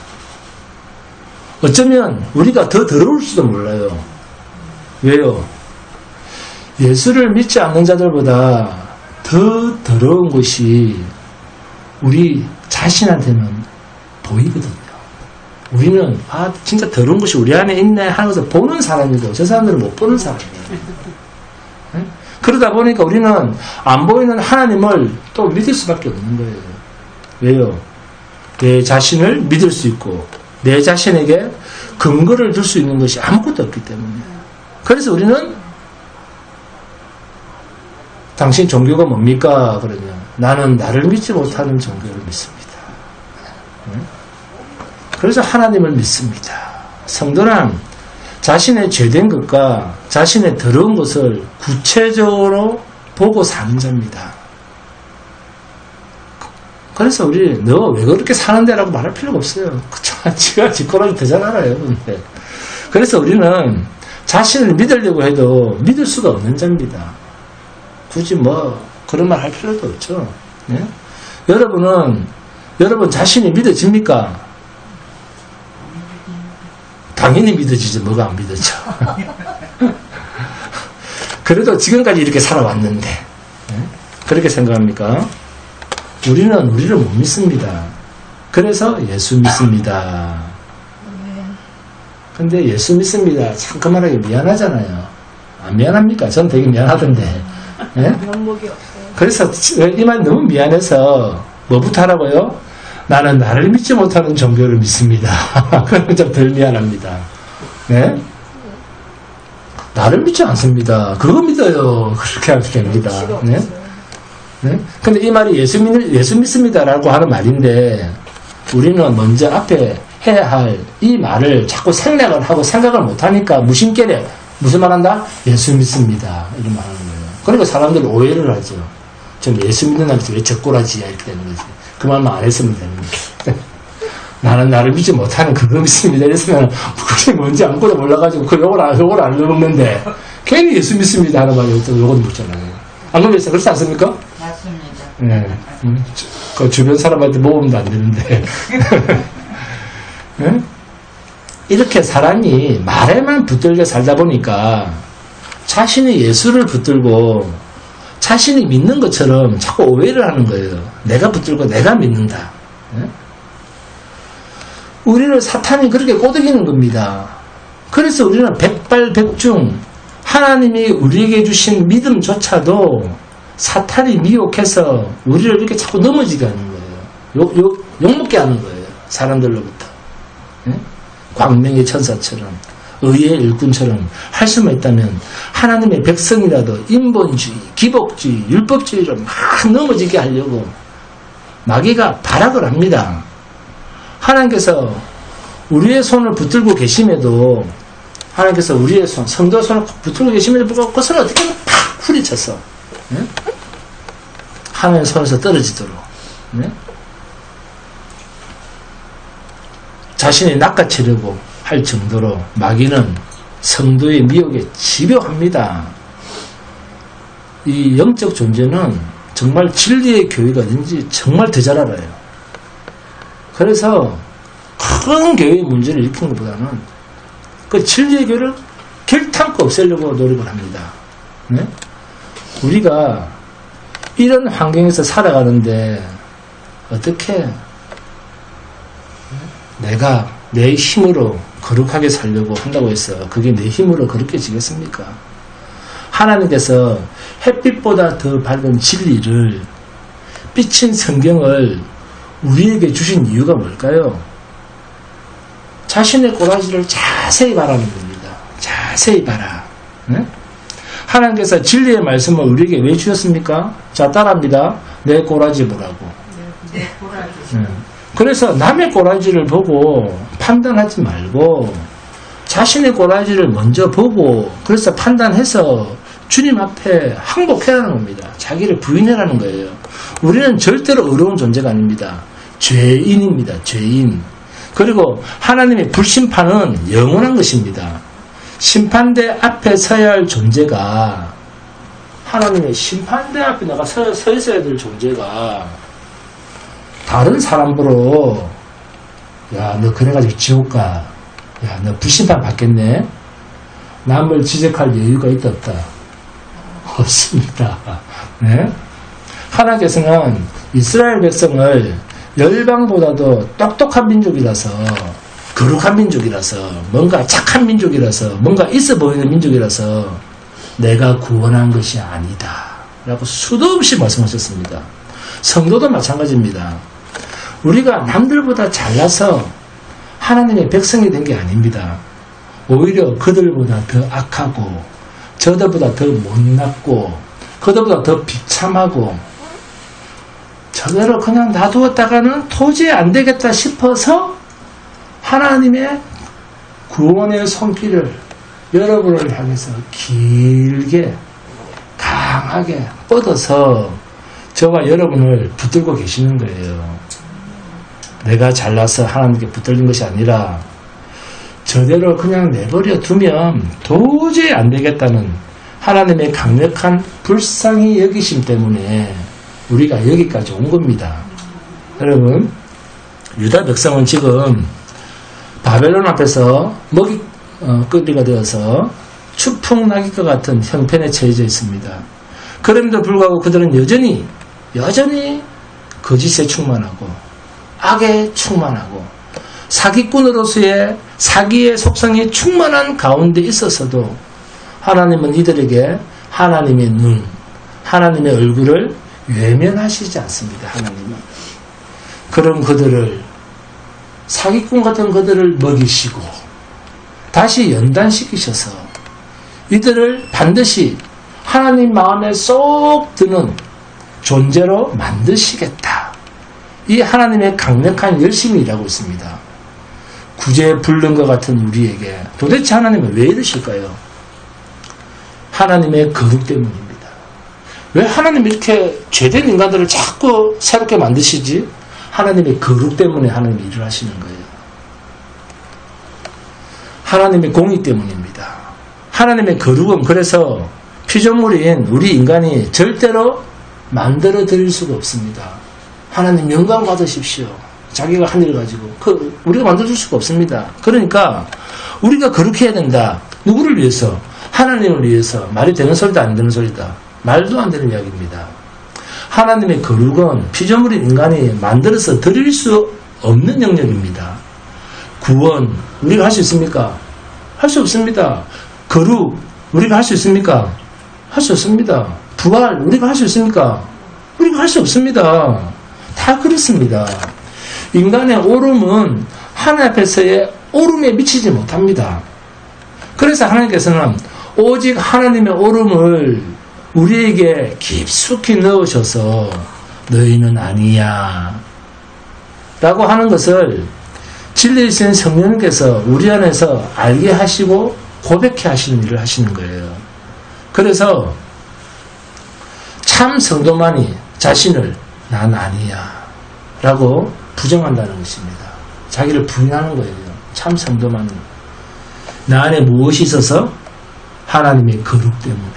어쩌면 우리가 더 더러울지도 몰라요. 왜요? 예수를 믿지 않는 자들보다 더 더러운 것이 우리 자신한테는 보이거든요. 우리는 진짜 더러운 것이 우리 안에 있네 하는 것을 보는 사람이고 저 사람들은 못 보는 사람이에요. 네? 그러다 보니까 우리는 안 보이는 하나님을 또 믿을 수밖에 없는 거예요. 왜요? 내 자신을 믿을 수 있고 내 자신에게 근거를 줄 수 있는 것이 아무것도 없기 때문에. 그래서 우리는 당신 종교가 뭡니까? 그러면 나는 나를 믿지 못하는 종교를 믿습니다. 그래서 하나님을 믿습니다. 성도는 자신의 죄된 것과 자신의 더러운 것을 구체적으로 보고 사는 자입니다. 그래서 우리 너 왜 그렇게 사는데 라고 말할 필요가 없어요. 지가 지꼬라지 더 잘 알아요. 근데. 그래서 우리는 자신을 믿으려고 해도 믿을 수가 없는 자입니다. 굳이 그런 말 할 필요도 없죠. 네? 여러분 자신이 믿어집니까? 당연히 믿어지죠. 뭐가 안 믿어져. 그래도 지금까지 이렇게 살아왔는데 네? 그렇게 생각합니까? 우리는 우리를 못 믿습니다. 그래서 예수 믿습니다. 근데 예수 믿습니다. 참 그 말하기 미안하잖아요. 안 미안합니까? 전 되게 미안하던데. 네? 명목이 없어요. 그래서 이 말 너무 미안해서 뭐부터 하라고요? 나는 나를 믿지 못하는 종교를 믿습니다. 그럼 좀 덜 미안합니다. 네? 나를 믿지 않습니다. 그거 믿어요. 그렇게 하면 됩니다. 네? 네? 근데 이 말이 예수 믿습니다라고 하는 말인데 우리는 먼저 앞에 해야 할 이 말을 자꾸 생략을 하고 생각을 못하니까 무심결에 무슨 말 한다? 예수 믿습니다. 이런 말 하는 거예요. 그러니까 사람들이 오해를 하죠. 전 예수 믿는 남자 왜 젖꼬라지야 이렇게 되는 거지. 그 말만 안 했으면 됩니다. 나는 나를 믿지 못하는 그거 믿습니다. 이랬으면 그게 뭔지 아무것도 몰라가지고 그 요걸 안 읽었는데 괜히 예수 믿습니다 하는 말이 또 요건 묻잖아요. 안 그러겠어요? 그렇지 않습니까? 맞습니다. 네. 그 주변 사람한테 모으면 안 되는데. 네? 이렇게 사람이 말에만 붙들려 살다 보니까 자신이 예수를 붙들고 자신이 믿는 것처럼 자꾸 오해를 하는 거예요. 내가 붙들고 내가 믿는다. 네? 우리를 사탄이 그렇게 꼬드기는 겁니다. 그래서 우리는 백발백중 하나님이 우리에게 주신 믿음조차도 사탄이 미혹해서 우리를 이렇게 자꾸 넘어지게 하는 거예요. 욕먹게 하는 거예요. 사람들로부터. 네? 광명의 천사처럼 의의 일꾼처럼 할 수만 있다면 하나님의 백성이라도 인본주의, 기복주의, 율법주의로 막 넘어지게 하려고 마귀가 발악을 합니다. 하나님께서 우리의 손을 붙들고 계심에도 하나님께서 우리의 손, 성도 손을 붙들고 계심에도 불구하고 그 손을 어떻게 팍 후리쳤어. 네? 하나님 손에서 떨어지도록. 네? 자신이 낚아채려고 할 정도로 마귀는 성도의 미혹에 집요합니다. 이 영적 존재는 정말 진리의 교회가 어딘지 정말 더 잘 알아요. 그래서 큰 교회의 문제를 일으키는 것보다는 그 진리의 교회를 결탄코 없애려고 노력을 합니다. 네? 우리가 이런 환경에서 살아가는데 어떻게 내가 내 힘으로 거룩하게 살려고 한다고 해서 그게 내 힘으로 거룩해지겠습니까? 하나님께서 햇빛보다 더 밝은 진리를 비친 성경을 우리에게 주신 이유가 뭘까요? 자신의 꼬라지를 자세히 바라는 겁니다. 자세히 봐라. 네? 하나님께서 진리의 말씀을 우리에게 왜 주셨습니까? 자, 따라합니다. 내 꼬라지 보라고. 내 꼬라지. 네. 그래서 남의 꼬라지를 보고 판단하지 말고 자신의 꼬라지를 먼저 보고 그래서 판단해서 주님 앞에 항복해야 하는 겁니다. 자기를 부인해라는 거예요. 우리는 절대로 의로운 존재가 아닙니다. 죄인입니다. 죄인. 그리고 하나님의 불심판은 영원한 것입니다. 심판대 앞에 서야 할 존재가 하나님의 심판대 앞에 내가 서 있어야 될 존재가 다른 사람으로 야, 너 그래가지고 지옥 가. 야, 너 불심판 받겠네. 남을 지적할 여유가 있다 없다? 없습니다. 네? 하나님께서는 이스라엘 백성을 열방보다도 똑똑한 민족이라서 거룩한 민족이라서 뭔가 착한 민족이라서 뭔가 있어 보이는 민족이라서 내가 구원한 것이 아니다 라고 수도 없이 말씀하셨습니다. 성도도 마찬가지입니다. 우리가 남들보다 잘나서 하나님의 백성이 된 게 아닙니다. 오히려 그들보다 더 악하고 저들보다 더 못났고 그들보다 더 비참하고 저대로 그냥 놔두었다가는 도저히 안 되겠다 싶어서 하나님의 구원의 손길을 여러분을 향해서 길게 강하게 뻗어서 저와 여러분을 붙들고 계시는 거예요. 내가 잘나서 하나님께 붙들린 것이 아니라 저대로 그냥 내버려 두면 도저히 안 되겠다는 하나님의 강력한 불쌍히 여기심 때문에 우리가 여기까지 온 겁니다. 여러분, 유다 백성은 지금 바벨론 앞에서 먹이거리가 되어서 추풍나기과 같은 형편에 처해져 있습니다. 그럼에도 불구하고 그들은 여전히 거짓에 충만하고 악에 충만하고 사기꾼으로서의 사기의 속성이 충만한 가운데 있어서도 하나님은 이들에게 하나님의 눈, 하나님의 얼굴을 외면하시지 않습니다. 하나님은 그런 그들을 사기꾼 같은 그들을 먹이시고 다시 연단시키셔서 이들을 반드시 하나님 마음에 쏙 드는 존재로 만드시겠다. 이 하나님의 강력한 열심이 일하고 있습니다. 구제 불능 것 같은 우리에게 도대체 하나님은 왜 이러실까요? 하나님의 거룩 때문입니다. 왜 하나님 이렇게 죄된 인간들을 자꾸 새롭게 만드시지? 하나님의 거룩 때문에 하나님이 일을 하시는 거예요. 하나님의 공의 때문입니다. 하나님의 거룩은 그래서 피조물인 우리 인간이 절대로 만들어 드릴 수가 없습니다. 하나님 영광 받으십시오. 자기가 한 일 가지고 우리가 만들어줄 수가 없습니다. 그러니까 우리가 그렇게 해야 된다. 누구를 위해서? 하나님을 위해서. 말이 되는 소리다 안 되는 소리다. 말도 안 되는 이야기입니다. 하나님의 거룩은 피조물인 인간이 만들어서 드릴 수 없는 영역입니다. 구원 우리가 할 수 있습니까? 할 수 없습니다. 거룩 우리가 할 수 있습니까? 할 수 없습니다. 부활 우리가 할 수 있습니까? 우리가 할 수 없습니다. 다 그렇습니다. 인간의 오름은 하나님 앞에서의 오름에 미치지 못합니다. 그래서 하나님께서는 오직 하나님의 오름을 우리에게 깊숙이 넣으셔서 너희는 아니야 라고 하는 것을 진리이신 성령님께서 우리 안에서 알게 하시고 고백해 하시는 일을 하시는 거예요. 그래서 참 성도만이 자신을 난 아니야 라고 부정한다는 것입니다. 자기를 부인하는 거예요. 참 성도만이. 나 안에 무엇이 있어서? 하나님의 거룩 때문에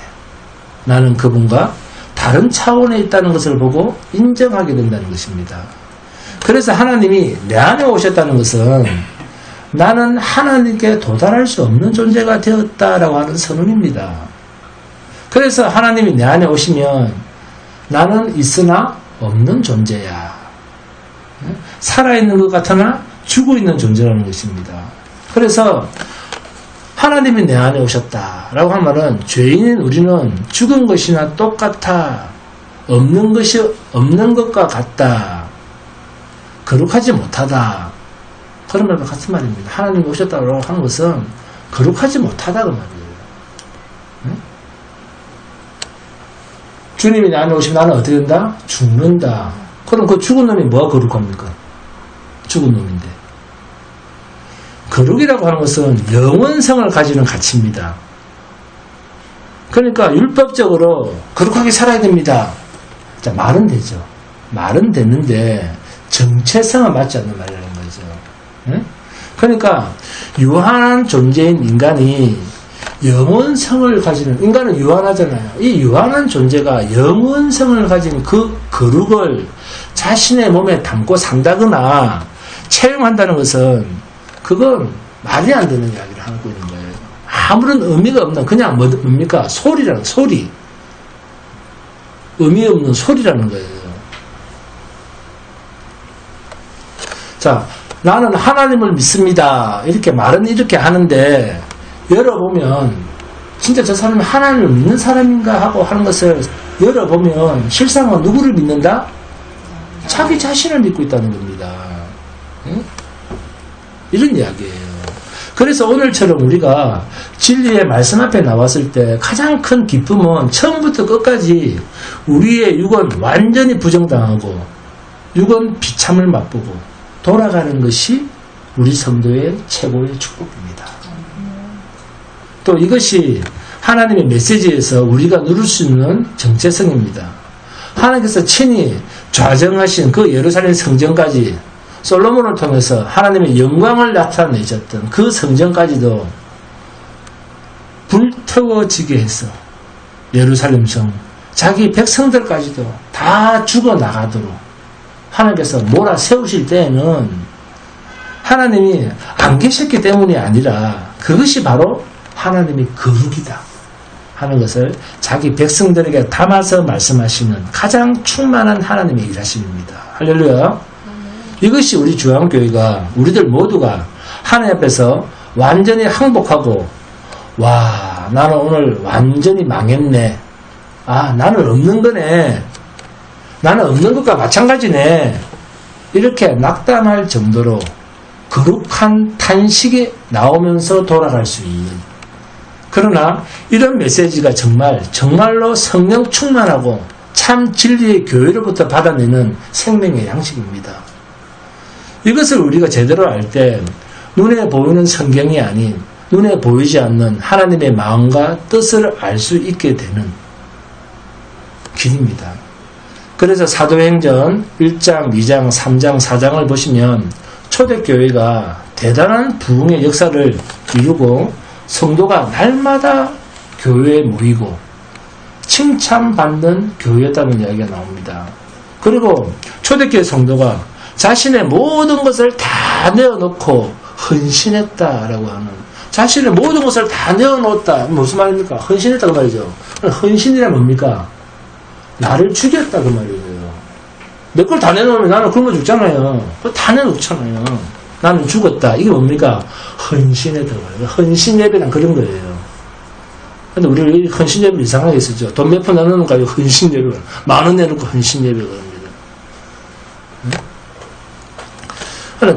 나는 그분과 다른 차원에 있다는 것을 보고 인정하게 된다는 것입니다. 그래서 하나님이 내 안에 오셨다는 것은 나는 하나님께 도달할 수 없는 존재가 되었다라고 하는 선언입니다. 그래서 하나님이 내 안에 오시면 나는 있으나 없는 존재야. 살아있는 것 같으나 죽어있는 존재라는 것입니다. 그래서 하나님이 내 안에 오셨다라고 한 말은 죄인인 우리는 죽은 것이나 똑같아. 없는 것이 없는 것과 같다. 거룩하지 못하다. 그런 말과 같은 말입니다. 하나님이 오셨다고 하는 것은 거룩하지 못하다 그 말이에요. 응? 주님이 내 안에 오시면 나는 어떻게 된다? 죽는다. 그럼 그 죽은 놈이 뭐가 거룩합니까? 죽은 놈인데. 거룩이라고 하는 것은 영원성을 가지는 가치입니다. 그러니까 율법적으로 거룩하게 살아야 됩니다. 자, 말은 되죠. 말은 됐는데 정체성은 맞지 않는 말이라는 거죠. 응? 그러니까 유한한 존재인 인간이 영원성을 가지는, 인간은 유한하잖아요. 이 유한한 존재가 영원성을 가진 그 거룩을 자신의 몸에 담고 산다거나 체험한다는 것은 그건 말이 안 되는 이야기를 하고 있는 거예요. 아무런 의미가 없는, 그냥 뭡니까? 소리라는, 소리. 의미 없는 소리라는 거예요. 자, 나는 하나님을 믿습니다. 이렇게 말은 이렇게 하는데, 열어보면, 진짜 저 사람이 하나님을 믿는 사람인가 하고 하는 것을 열어보면, 실상은 누구를 믿는다? 자기 자신을 믿고 있다는 겁니다. 응? 이런 이야기예요. 그래서 오늘처럼 우리가 진리의 말씀 앞에 나왔을 때 가장 큰 기쁨은 처음부터 끝까지 우리의 육은 완전히 부정당하고 육은 비참을 맛보고 돌아가는 것이 우리 성도의 최고의 축복입니다. 또 이것이 하나님의 메시지에서 우리가 누릴 수 있는 정체성입니다. 하나님께서 친히 좌정하신 그 예루살렘 성전까지 솔로몬을 통해서 하나님의 영광을 나타내셨던 그 성전까지도 불태워지게 해서 예루살렘 성, 자기 백성들까지도 다 죽어나가도록 하나님께서 몰아세우실 때에는 하나님이 안 계셨기 때문이 아니라 그것이 바로 하나님의 거룩이다 하는 것을 자기 백성들에게 담아서 말씀하시는 가장 충만한 하나님의 일하심입니다. 할렐루야. 이것이 우리 주한교회가, 우리들 모두가 하나님 앞에서 완전히 항복하고, 와, 나는 오늘 완전히 망했네. 아, 나는 없는 거네. 나는 없는 것과 마찬가지네. 이렇게 낙담할 정도로 거룩한 탄식이 나오면서 돌아갈 수 있는. 그러나 이런 메시지가 정말로 성령 충만하고 참 진리의 교회로부터 받아내는 생명의 양식입니다. 이것을 우리가 제대로 알 때 눈에 보이는 성경이 아닌 눈에 보이지 않는 하나님의 마음과 뜻을 알 수 있게 되는 길입니다. 그래서 사도행전 1장, 2장, 3장, 4장을 보시면 초대교회가 대단한 부흥의 역사를 이루고 성도가 날마다 교회에 모이고 칭찬받는 교회였다는 이야기가 나옵니다. 그리고 초대교회 성도가 자신의 모든 것을 다 내어놓고 헌신했다라고 하는, 자신의 모든 것을 다 내어놓았다. 무슨 말입니까? 헌신했다 그 말이죠. 헌신이란 뭡니까? 나를 죽였다 그 말이에요. 내 걸 다 내놓으면 나는 굶어 죽잖아요. 그거 다 내놓잖아요. 나는 죽었다. 이게 뭡니까? 헌신했다 그 말이에요. 헌신 예배란 그런 거예요. 근데 우리 헌신 예배 이상하게 쓰죠. 돈 몇 푼 내놓는가 헌신 예배, 10,000원 내놓고 헌신 예배가 합니다.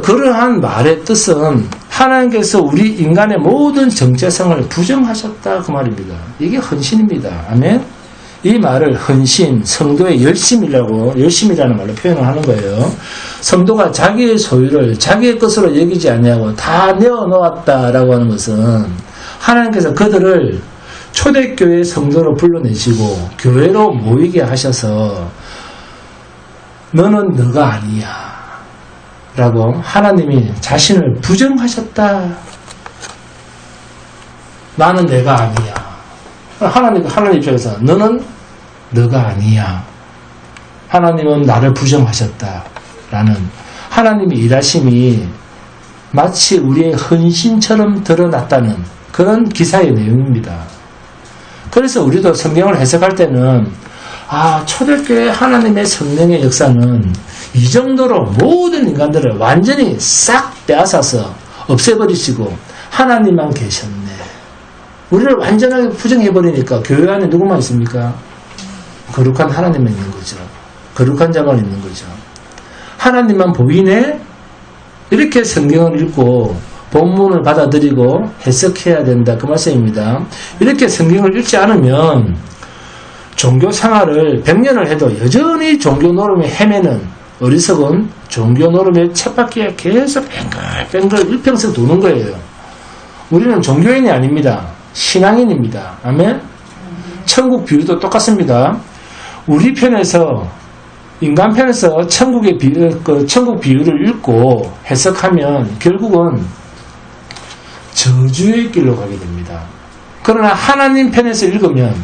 그러한 말의 뜻은 하나님께서 우리 인간의 모든 정체성을 부정하셨다 그 말입니다. 이게 헌신입니다. 아멘. 이 말을 헌신, 성도의 열심이라는 말로 표현을 하는 거예요. 성도가 자기의 소유를 자기의 것으로 여기지 않냐고 다 내어놓았다라고 하는 것은 하나님께서 그들을 초대교회 성도로 불러내시고 교회로 모이게 하셔서 너는 너가 아니야 라고 하나님이 자신을 부정하셨다. 나는 내가 아니야. 하나님 입장에서 너는 너가 아니야. 하나님은 나를 부정하셨다. 라는 하나님의 일하심이 마치 우리의 헌신처럼 드러났다는 그런 기사의 내용입니다. 그래서 우리도 성경을 해석할 때는 초대교회 하나님의 성령의 역사는 이 정도로 모든 인간들을 완전히 싹 빼앗아서 없애버리시고 하나님만 계셨네. 우리를 완전하게 부정해버리니까 교회 안에 누구만 있습니까? 거룩한 하나님만 있는 거죠. 거룩한 자만 있는 거죠. 하나님만 보이네? 이렇게 성경을 읽고 본문을 받아들이고 해석해야 된다. 그 말씀입니다. 이렇게 성경을 읽지 않으면 종교 생활을 100년을 해도 여전히 종교 노름에 헤매는 어리석은 종교 노름의 쳇바퀴에 계속 뱅글 일평생 도는 거예요. 우리는 종교인이 아닙니다. 신앙인입니다. 아멘? 천국 비유도 똑같습니다. 우리 편에서 인간 편에서 천국 비유를 읽고 해석하면 결국은 저주의 길로 가게 됩니다. 그러나 하나님 편에서 읽으면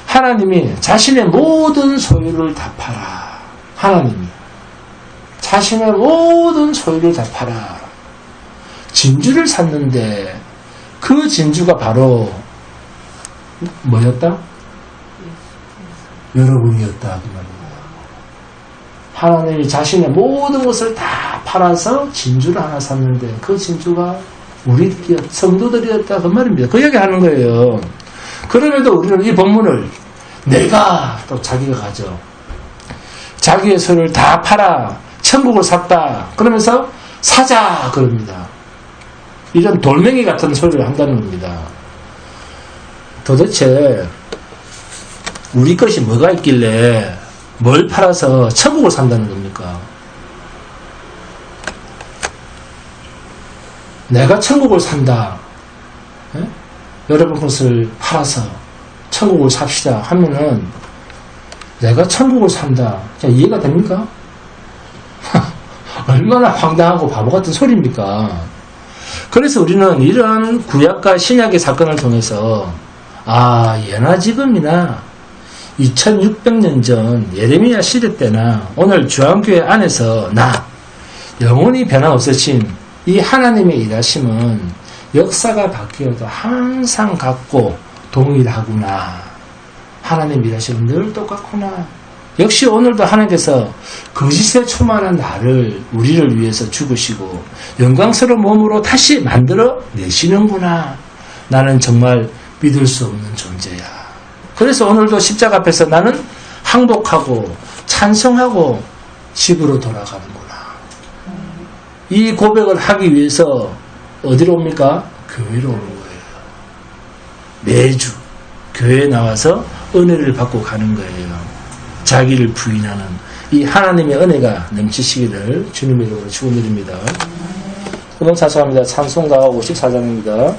하나님이 자신의 모든 소유를 다 팔아. 하나님이 자신의 모든 소유를 다 팔아. 진주를 샀는데 그 진주가 바로 뭐였다? 여러분이었다. 그 말입니다. 하나님이 자신의 모든 것을 다 팔아서 진주를 하나 샀는데 그 진주가 우리 성도들이었다. 그 말입니다. 그 얘기 하는 거예요. 그럼에도 우리는 이 본문을 내가 또 자기가 가져. 자기의 소유를 다 팔아. 천국을 샀다. 그러면서 사자. 그럽니다. 이런 돌멩이 같은 소리를 한다는 겁니다. 도대체 우리 것이 뭐가 있길래 뭘 팔아서 천국을 산다는 겁니까? 내가 천국을 산다. 예? 여러분 것을 팔아서 천국을 삽시다 하면은 내가 천국을 산다. 자, 이해가 됩니까? 얼마나 황당하고 바보 같은 소리입니까? 그래서 우리는 이런 구약과 신약의 사건을 통해서 예나 지금이나 2600년 전 예레미야 시대 때나 오늘 주한교회 안에서 영원히 변함없으신 이 하나님의 일하심은 역사가 바뀌어도 항상 같고 동일하구나. 하나님 일하심은 늘 똑같구나. 역시 오늘도 하나님께서 거짓에 초만한 나를 우리를 위해서 죽으시고 영광스러운 몸으로 다시 만들어 내시는구나. 나는 정말 믿을 수 없는 존재야. 그래서 오늘도 십자가 앞에서 나는 항복하고 찬송하고 집으로 돌아가는구나. 이 고백을 하기 위해서 어디로 옵니까? 교회로 오는 거예요. 매주 교회에 나와서 은혜를 받고 가는 거예요. 자기를 부인하는 이 하나님의 은혜가 넘치시기를 주님의 이름으로 축원드립니다. 그럼 사수합니다. 찬송가 54장입니다.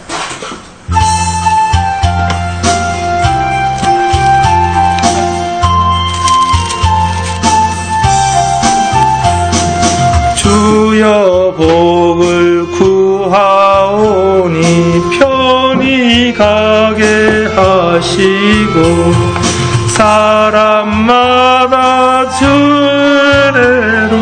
주여 복을 구하오니 편히 가게 하시고 사람마다 주례로